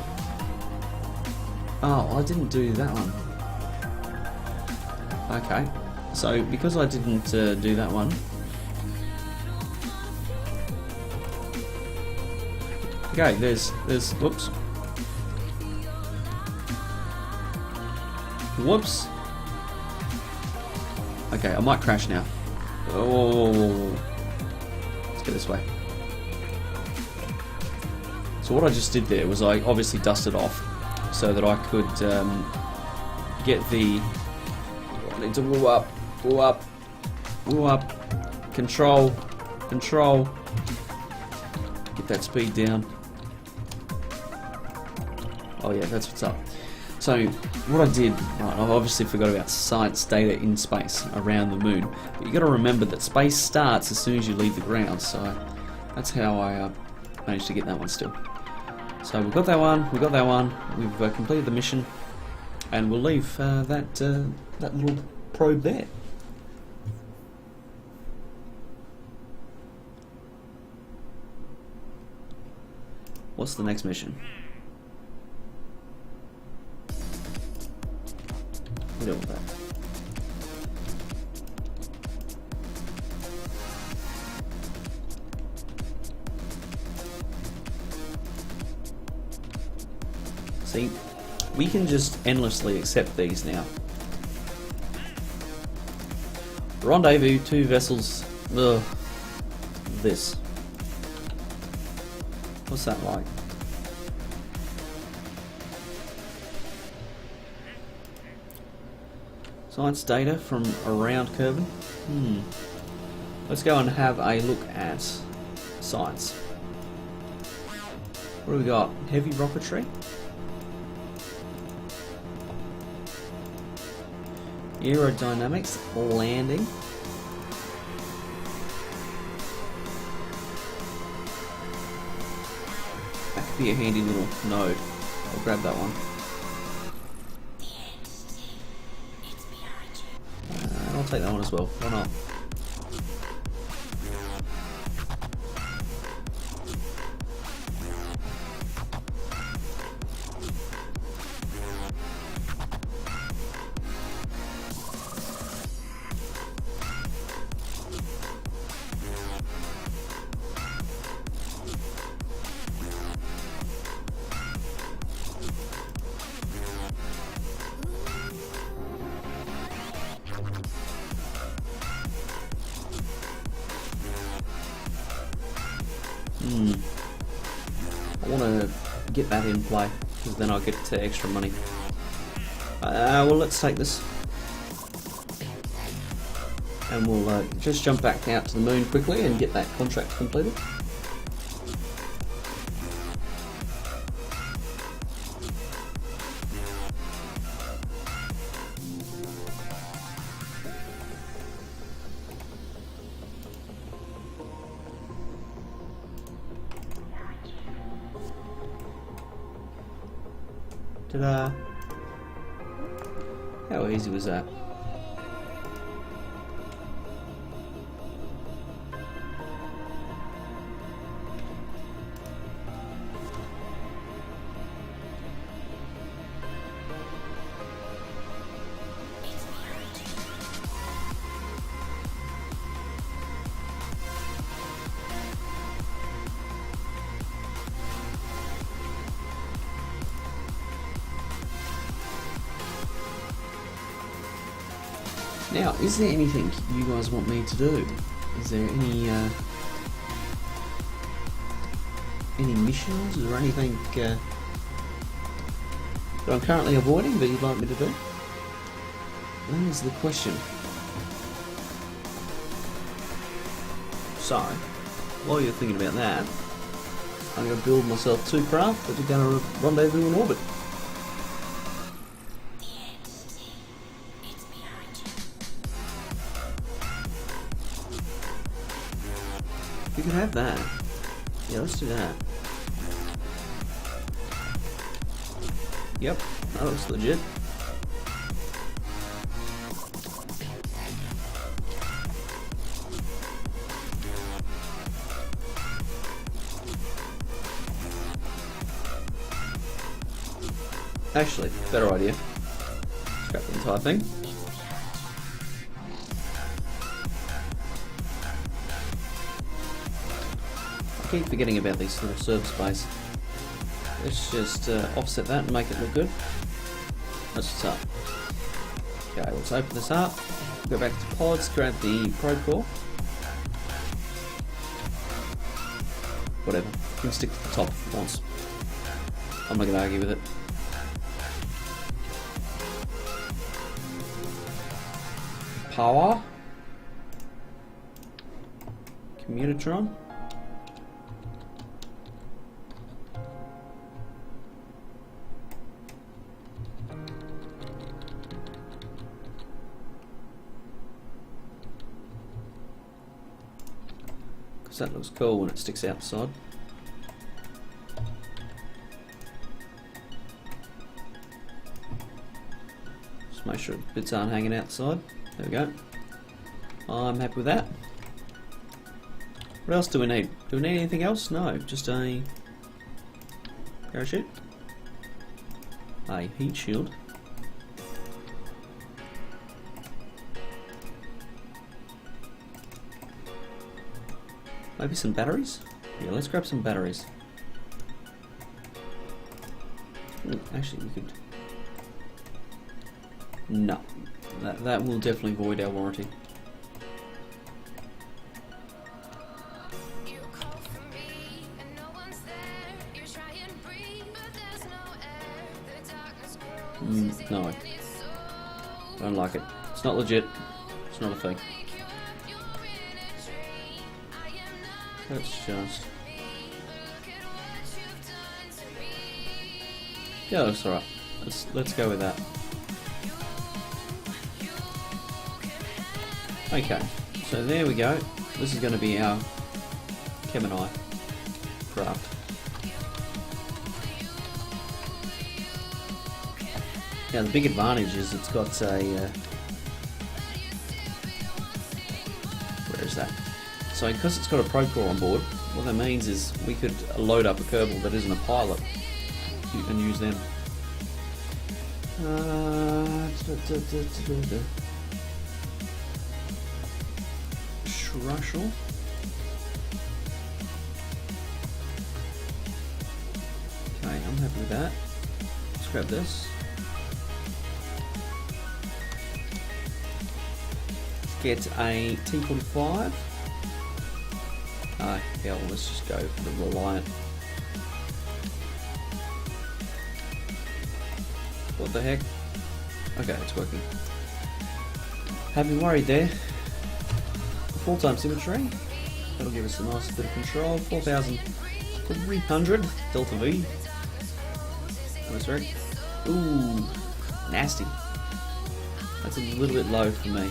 Oh, I didn't do that one. Okay. So because I didn't do that one. Okay, there's whoops. Whoops. Okay, I might crash now. Oh, let's go this way. So what I just did there was I obviously dusted off so that I could get the. I need to woo up, control. Get that speed down. Oh yeah, that's what's up. So what I did, right, I obviously forgot about science data in space around the moon, but you got to remember that space starts as soon as you leave the ground. So that's how I managed to get that one still. So we've got that one. We've completed the mission, and we'll leave that little probe there. What's the next mission? We'll deal with that. See, we can just endlessly accept these now. Rendezvous, 2 vessels. Ugh. This. What's that like? Science data from around Kerbin. Let's go and have a look at science. What do we got? Heavy rocketry. Aerodynamics, landing. That could be a handy little node. I'll grab that one. And I'll take that one as well. Why not? get that in play, because then I'll get extra money. Well, let's take this. And we'll just jump back out to the moon quickly and get that contract completed. Ta-da! How easy was that? Now, is there anything you guys want me to do? Is there any missions or anything that I'm currently avoiding that you'd like me to do? That is the question. So, while you're thinking about that, I'm going to build myself 2 craft that are going to rendezvous in orbit. You can have that. Yeah, let's do that. Yep, that looks legit. Actually, better idea. Scrap the entire thing. I keep forgetting about this little surface base. Let's just offset that and make it look good. That's what's up. Okay, let's open this up. Go back to pods, grab the probe core. Whatever. You can stick to the top if it wants. I'm not going to argue with it. Power. Commutatron. Because that looks cool when it sticks out the side. Just make sure the bits aren't hanging out the side. There we go. I'm happy with that. What else do we need? Do we need anything else? No, just a parachute, a heat shield, maybe some batteries? Yeah, let's grab some batteries. Actually, we could... No, that will definitely void our warranty. No, don't like it. It's not legit. It's not a thing. Let's just... Yeah, that's alright. Let's go with that. Okay, so there we go. This is going to be our Gemini craft. Now the big advantage is it's got a... where is that? So because it's got a probe core on board, what that means is we could load up a Kerbal that isn't a pilot and use them. Shrushel. Okay, I'm happy with that. Let's grab this. Get a T-45. Yeah, well, let's just go for the Reliant. What the heck? Okay, it's working. Have been worried there. Full-time symmetry. That'll give us a nice bit of control. 4,300 delta V. Atmospheric. Ooh, nasty. That's a little bit low for me.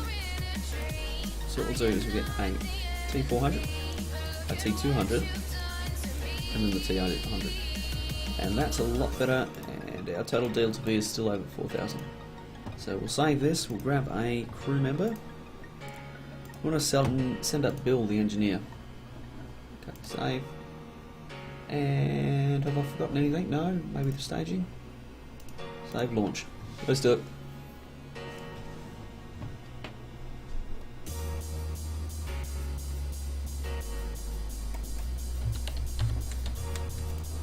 So what we'll do is we'll get a T400, a T200, and then the T800. And that's a lot better, and our total delta V is still over 4,000. So we'll save this, we'll grab a crew member. We want to send up Bill, the engineer. Okay, save. And have I forgotten anything? No, maybe the staging. Save, launch. Let's do it.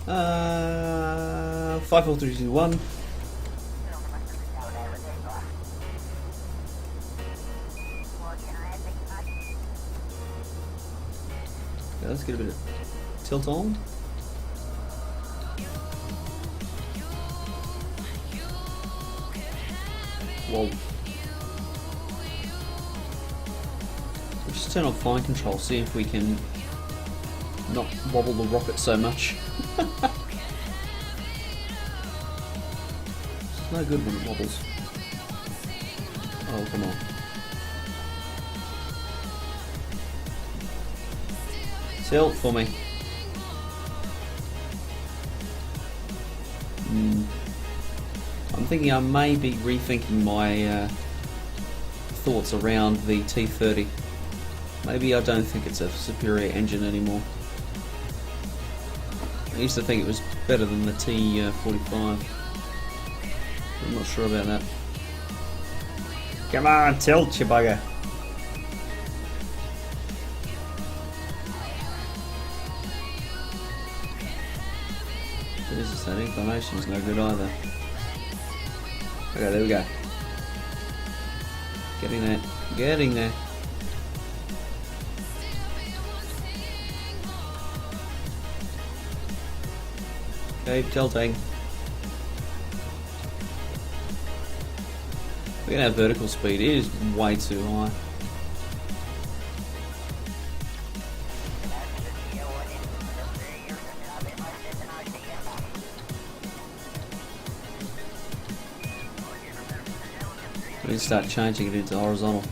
Uh, 5, 4, 3, 2, 1. Okay, let's get a bit of tilt on. Whoa. We'll just turn on fine control, see if we can not wobble the rocket so much. It's no good when it wobbles. Oh, come on. Tilt for me. I'm thinking I may be rethinking my thoughts around the T30. Maybe I don't think it's a superior engine anymore. I used to think it was better than the T45. I'm not sure about that. Come on, tilt, you bugger. Jesus, that inclination's no good either. Okay, there we go. Getting there. Getting there. Keep tilting. We're gonna have vertical speed. It is way too high. We need to start changing it into horizontal.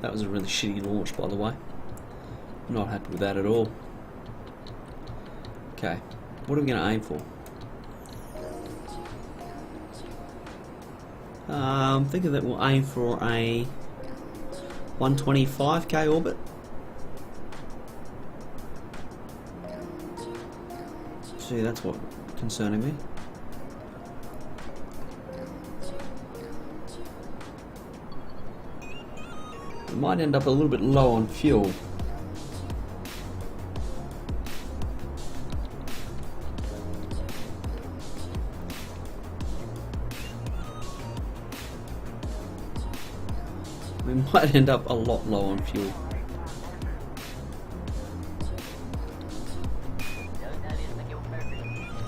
That was a really shitty launch, by the way. I'm not happy with that at all. Okay, what are we going to aim for? I'm thinking that we'll aim for a 125k orbit. See, that's what's concerning me. We might end up a little bit low on fuel. We might end up a lot low on fuel.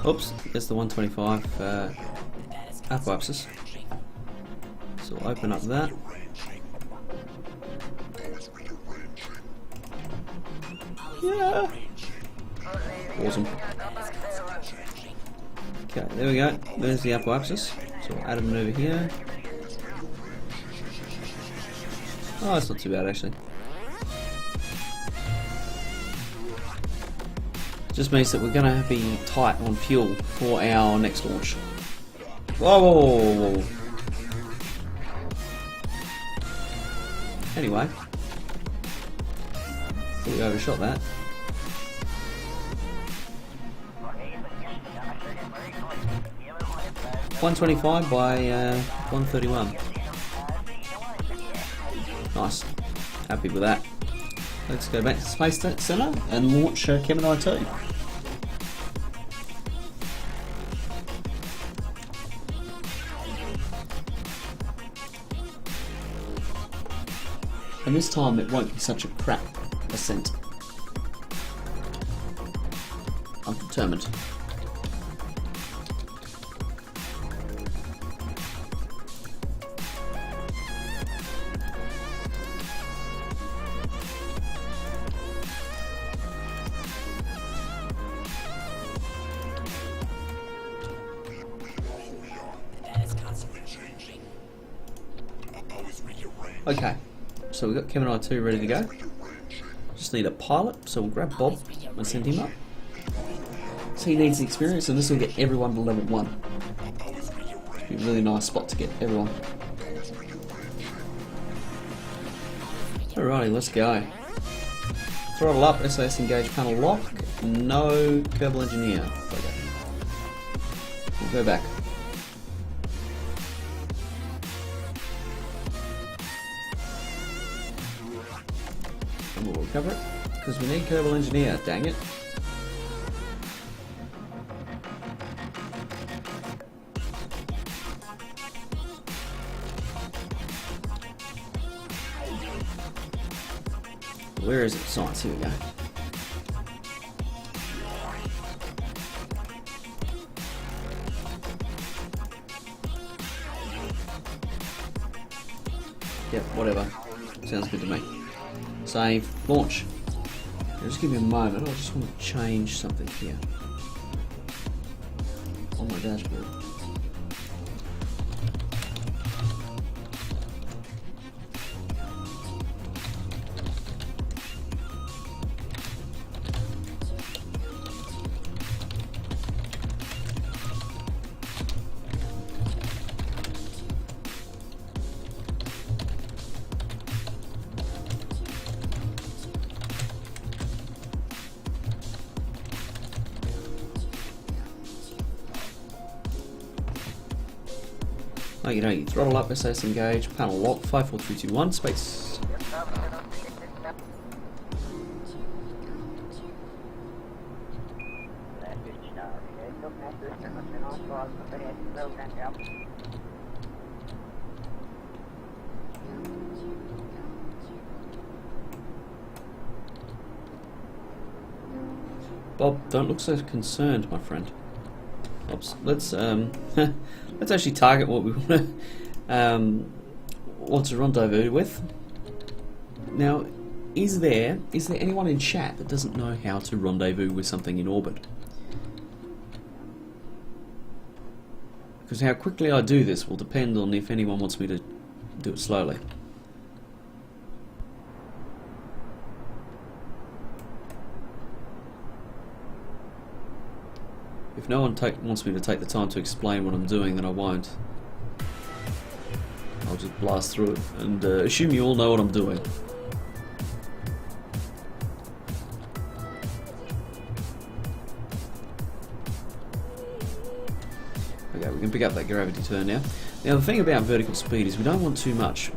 Oops, there's the 125 apoapsis. So we'll open up that. Yeah. Awesome. Okay, there we go. There's the apoapsis. So we'll add them over here. Oh, that's not too bad actually. Just means that we're going to be tight on fuel for our next launch. Whoa, whoa, whoa, whoa. Anyway, thought we overshot that. $125 by $131. Nice. Happy with that. Let's go back to the Space Center and launch Gemini 2. And this time it won't be such a crap ascent. I'm determined. Okay, so we've got Kevin and I 2 ready to go. Just need a pilot, so we'll grab Bob and send him up. So he needs the experience, and this will get everyone to level 1. It'll be a really nice spot to get everyone. Alrighty, let's go. Throttle up, SAS engage, panel lock. No Kerbal Engineer. Okay. We'll go back. And we'll recover it, because we need Kerbal Engineer, dang it. Where is it? Science, here we go. Yep, whatever. Sounds good to me. Save, launch. Now just give me a moment, I just want to change something here on my dashboard. Okie dokie, throttle up, SAS engage, panel lock, 54321, space. Bob, don't look so concerned, my friend. Oops. Let's let's actually target what we want to rendezvous with. Now, is there anyone in chat that doesn't know how to rendezvous with something in orbit? Because how quickly I do this will depend on if anyone wants me to do it slowly. If no one wants me to take the time to explain what I'm doing, then I won't. I'll just blast through it and assume you all know what I'm doing. Okay, we can pick up that gravity turn now. Now the thing about vertical speed is we don't want too much.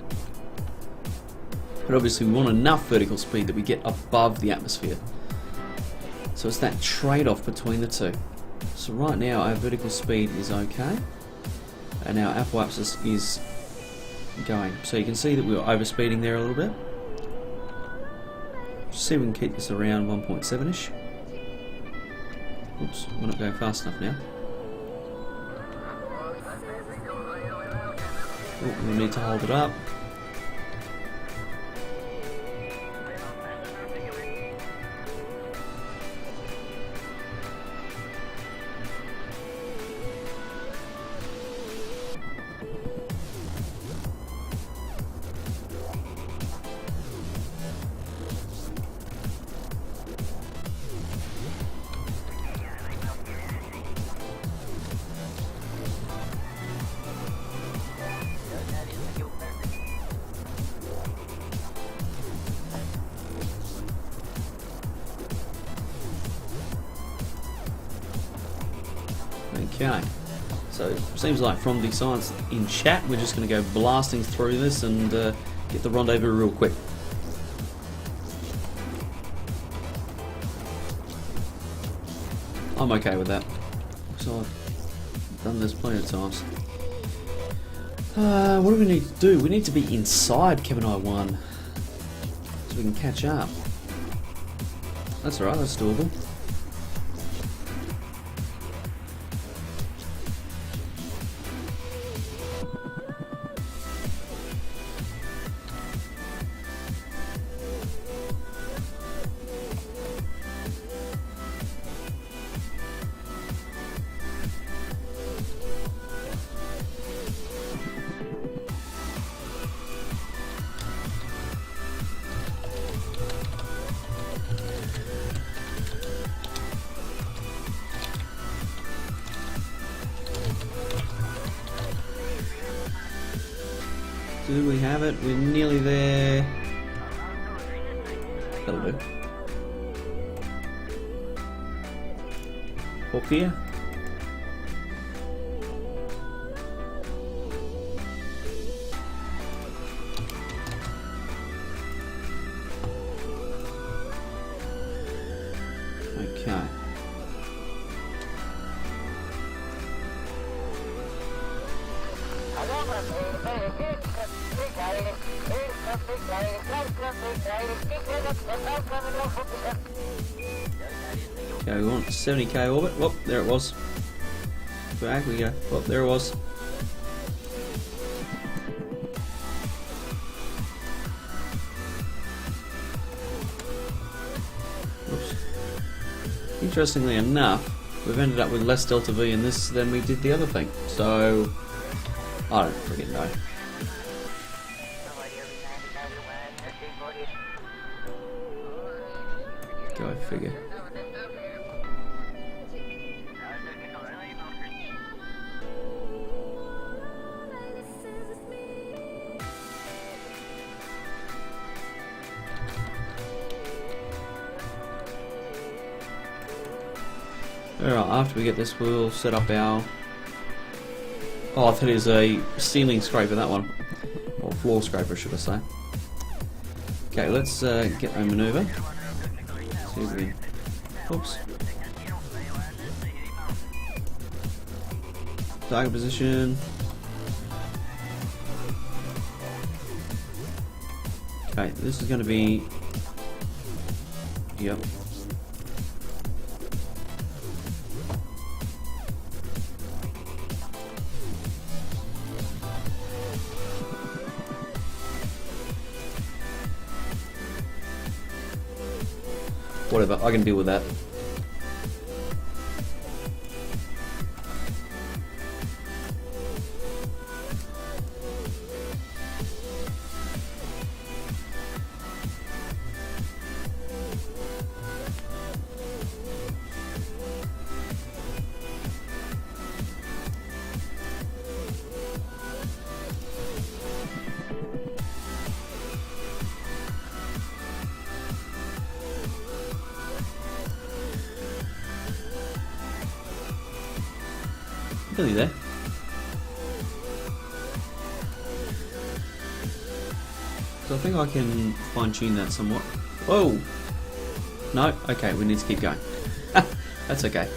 But obviously we want enough vertical speed that we get above the atmosphere. So it's that trade-off between the two. So right now our vertical speed is okay, and our apoapsis is going. So you can see that we were overspeeding there a little bit. Just see if we can keep this around 1.7ish. Oops, we're not going fast enough now. Oh, we need to hold it up. Okay, so seems like from the science in chat we're just going to go blasting through this and get the rendezvous real quick. I'm okay with that, so I've done this plenty of times. What do we need to do? We need to be inside Kevin I1. so we can catch up. That's alright, that's doable. Do we have it? We're nearly there. That'll do. Up here. Okay. Okay, we want 70k orbit. Whoop, there it was. Back we go. Whoop, there it was. Oops. Interestingly enough, we've ended up with less delta V in this than we did the other thing. So, I don't freaking know. Go figure. Alright, after we get this, we'll set up our... Oh, I thought it was a ceiling scraper, that one. Or floor scraper, should I say. Okay, let's get a maneuver. See if we can... Oops. Target position. Okay, this is going to be... Yep. Whatever, I can deal with that. Nearly there. So I think I can fine tune that somewhat. Whoa! No? Okay, we need to keep going. That's okay.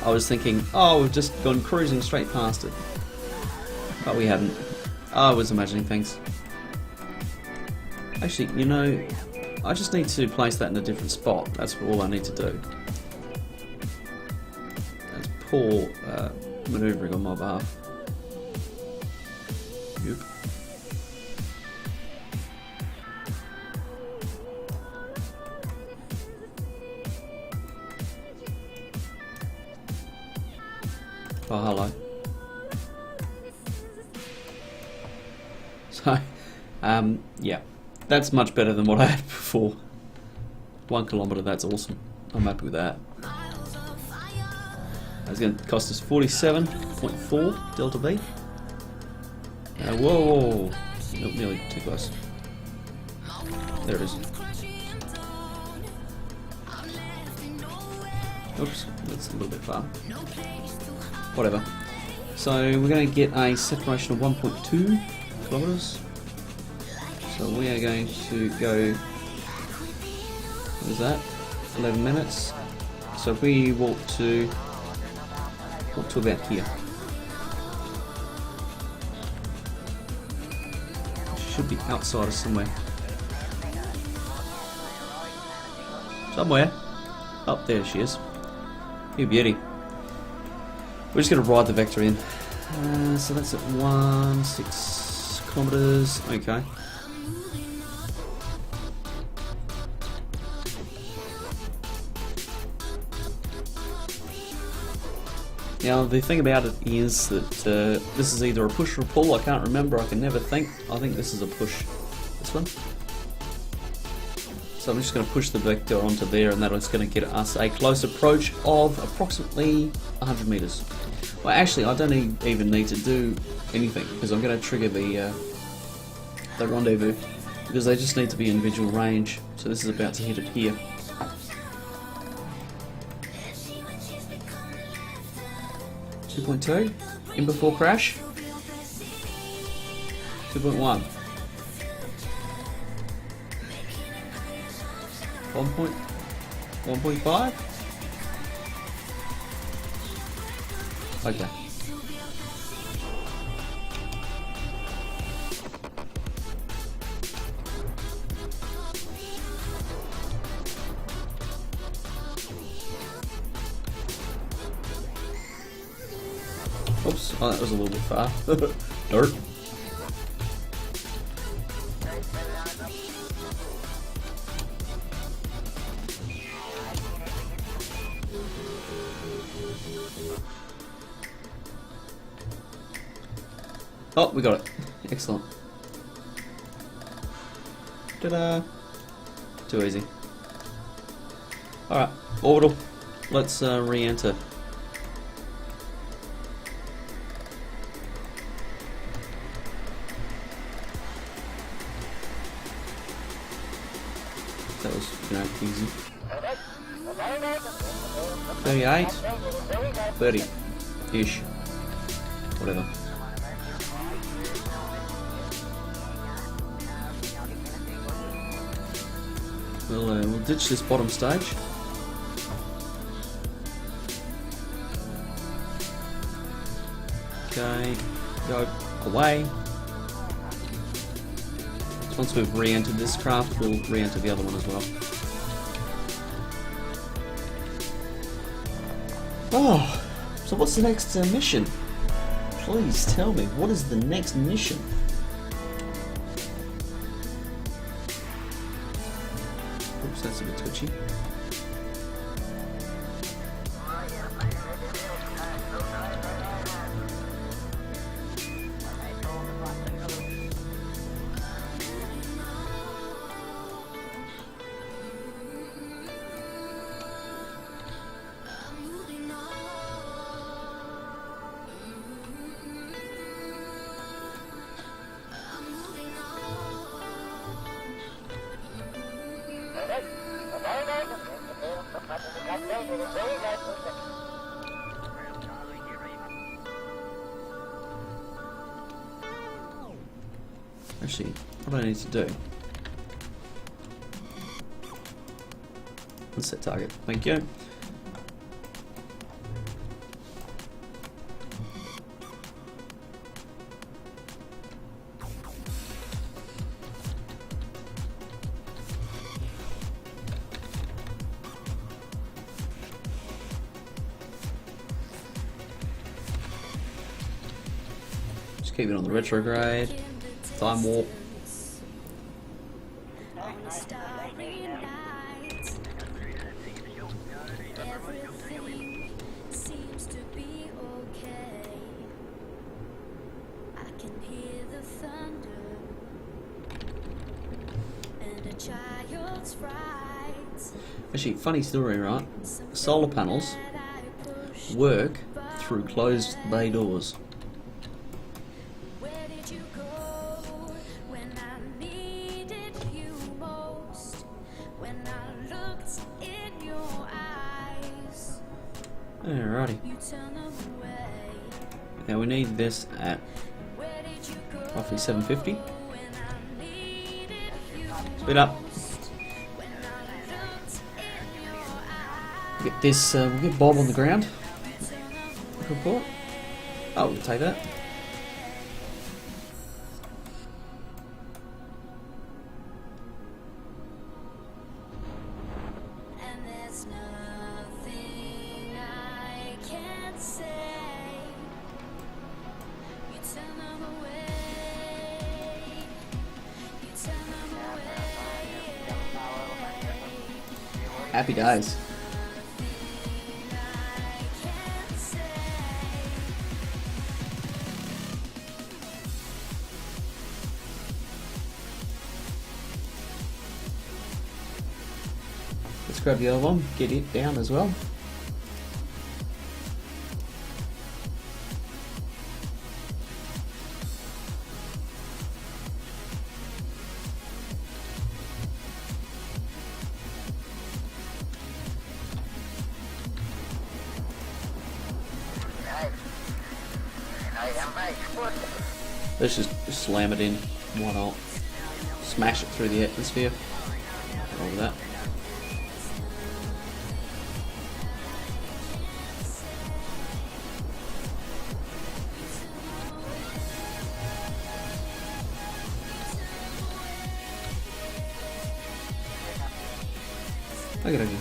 I was thinking, oh, we've just gone cruising straight past it. But we haven't. Oh, I was imagining things. Actually, you know, I just need to place that in a different spot. That's all I need to do. That's poor manoeuvring on my behalf. Yep. Oh, hello. So, yeah, that's much better than what I had before. 1 kilometre, that's awesome. I'm happy with that. That's going to cost us 47.4 delta V. Whoa! Nope, nearly too close. There it is. Oops, that's a little bit far. Whatever. So we're going to get a separation of 1.2 kilometers. So we are going to go. What is that? 11 minutes. So if we walk to about here. Should be outside of somewhere. Somewhere. Oh, there she is. You beauty. We're just going to ride the vector in. So that's at 6 kilometers. Okay. Now the thing about it is that this is either a push or a pull. I can't remember. I can never think. I think this is a push. This one. So I'm just going to push the vector onto there, and that is going to get us a close approach of approximately 100 meters. Well, actually, I don't even need to do anything because I'm going to trigger the rendezvous because they just need to be in visual range. So this is about to hit it here. 2.2 in before crash. 2.1. 1.5. Okay. Oops, oh, that was a little bit far. Dirt. Oh, we got it. Excellent. Ta-da! Too easy. Alright, orbital. Let's re-enter. That was, easy. 38, 30-ish. Whatever. We'll ditch this bottom stage. Okay, go away. So once we've re-entered this craft, we'll re-enter the other one as well. Oh, so what's the next mission? Please tell me, what is the next mission? Oops, that's a bit twitchy. Actually, what do I need to do? Let's set target. Thank you. Just keep it on the retrograde. Time warp. Actually, funny story, right? Solar panels work through closed bay doors. Alrighty. Now we need this at roughly 750. Speed up. Get this, we'll get Bob on the ground. Report. Oh, we'll take that. Happy days. Let's grab the other one, get it down as well. Let's just slam it in. Why not? Smash it through the atmosphere. All of that. Okay, okay.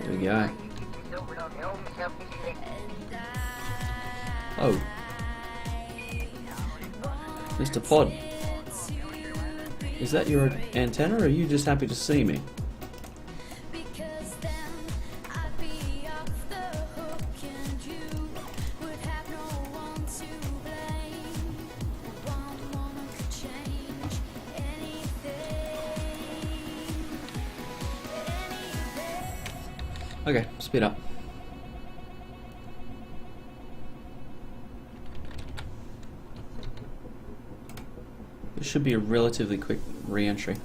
There we go. Oh. Mr. Pod. Is that your antenna, or are you just happy to see me? Okay, speed up. This should be a relatively quick re-entry.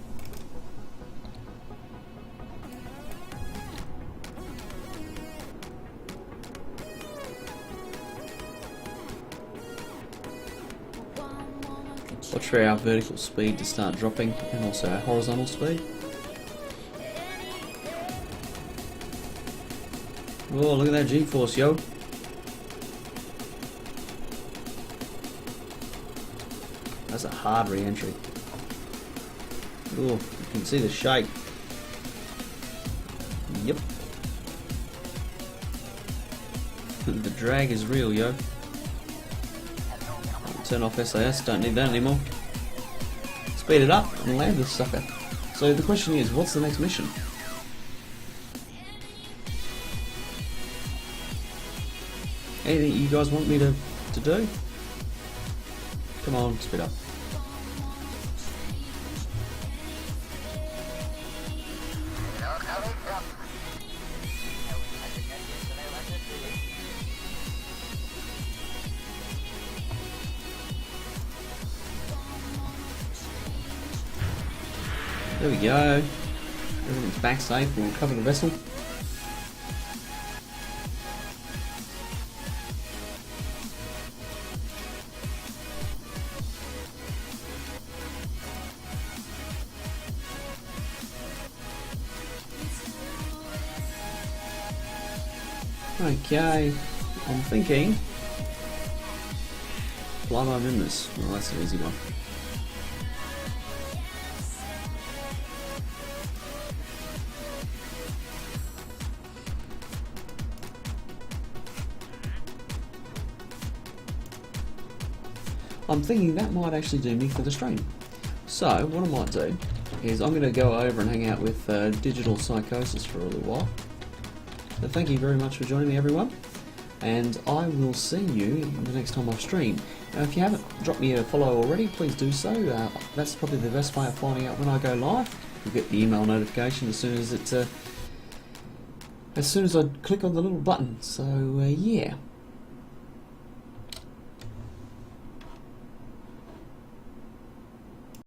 Watch for our vertical speed to start dropping, and also our horizontal speed. Oh, look at that G-force, yo. That's a hard re-entry. Oh, you can see the shake. Yep. The drag is real, yo. Turn off SAS, don't need that anymore. Speed it up and land this sucker. So the question is, what's the next mission? Anything you guys want me to do? Come on, speed up. There we go. Everything's back safe. We'll cover the vessel. Okay, I'm thinking. Fly by members. Well, that's an easy one. I'm thinking that might actually do me for the stream. So, what I might do is I'm going to go over and hang out with Digital Psychosis for a little while. So thank you very much for joining me, everyone, and I will see you the next time I stream. Now, if you haven't dropped me a follow already, please do so. That's probably the best way of finding out when I go live. You'll get the email notification as soon as I click on the little button. So yeah.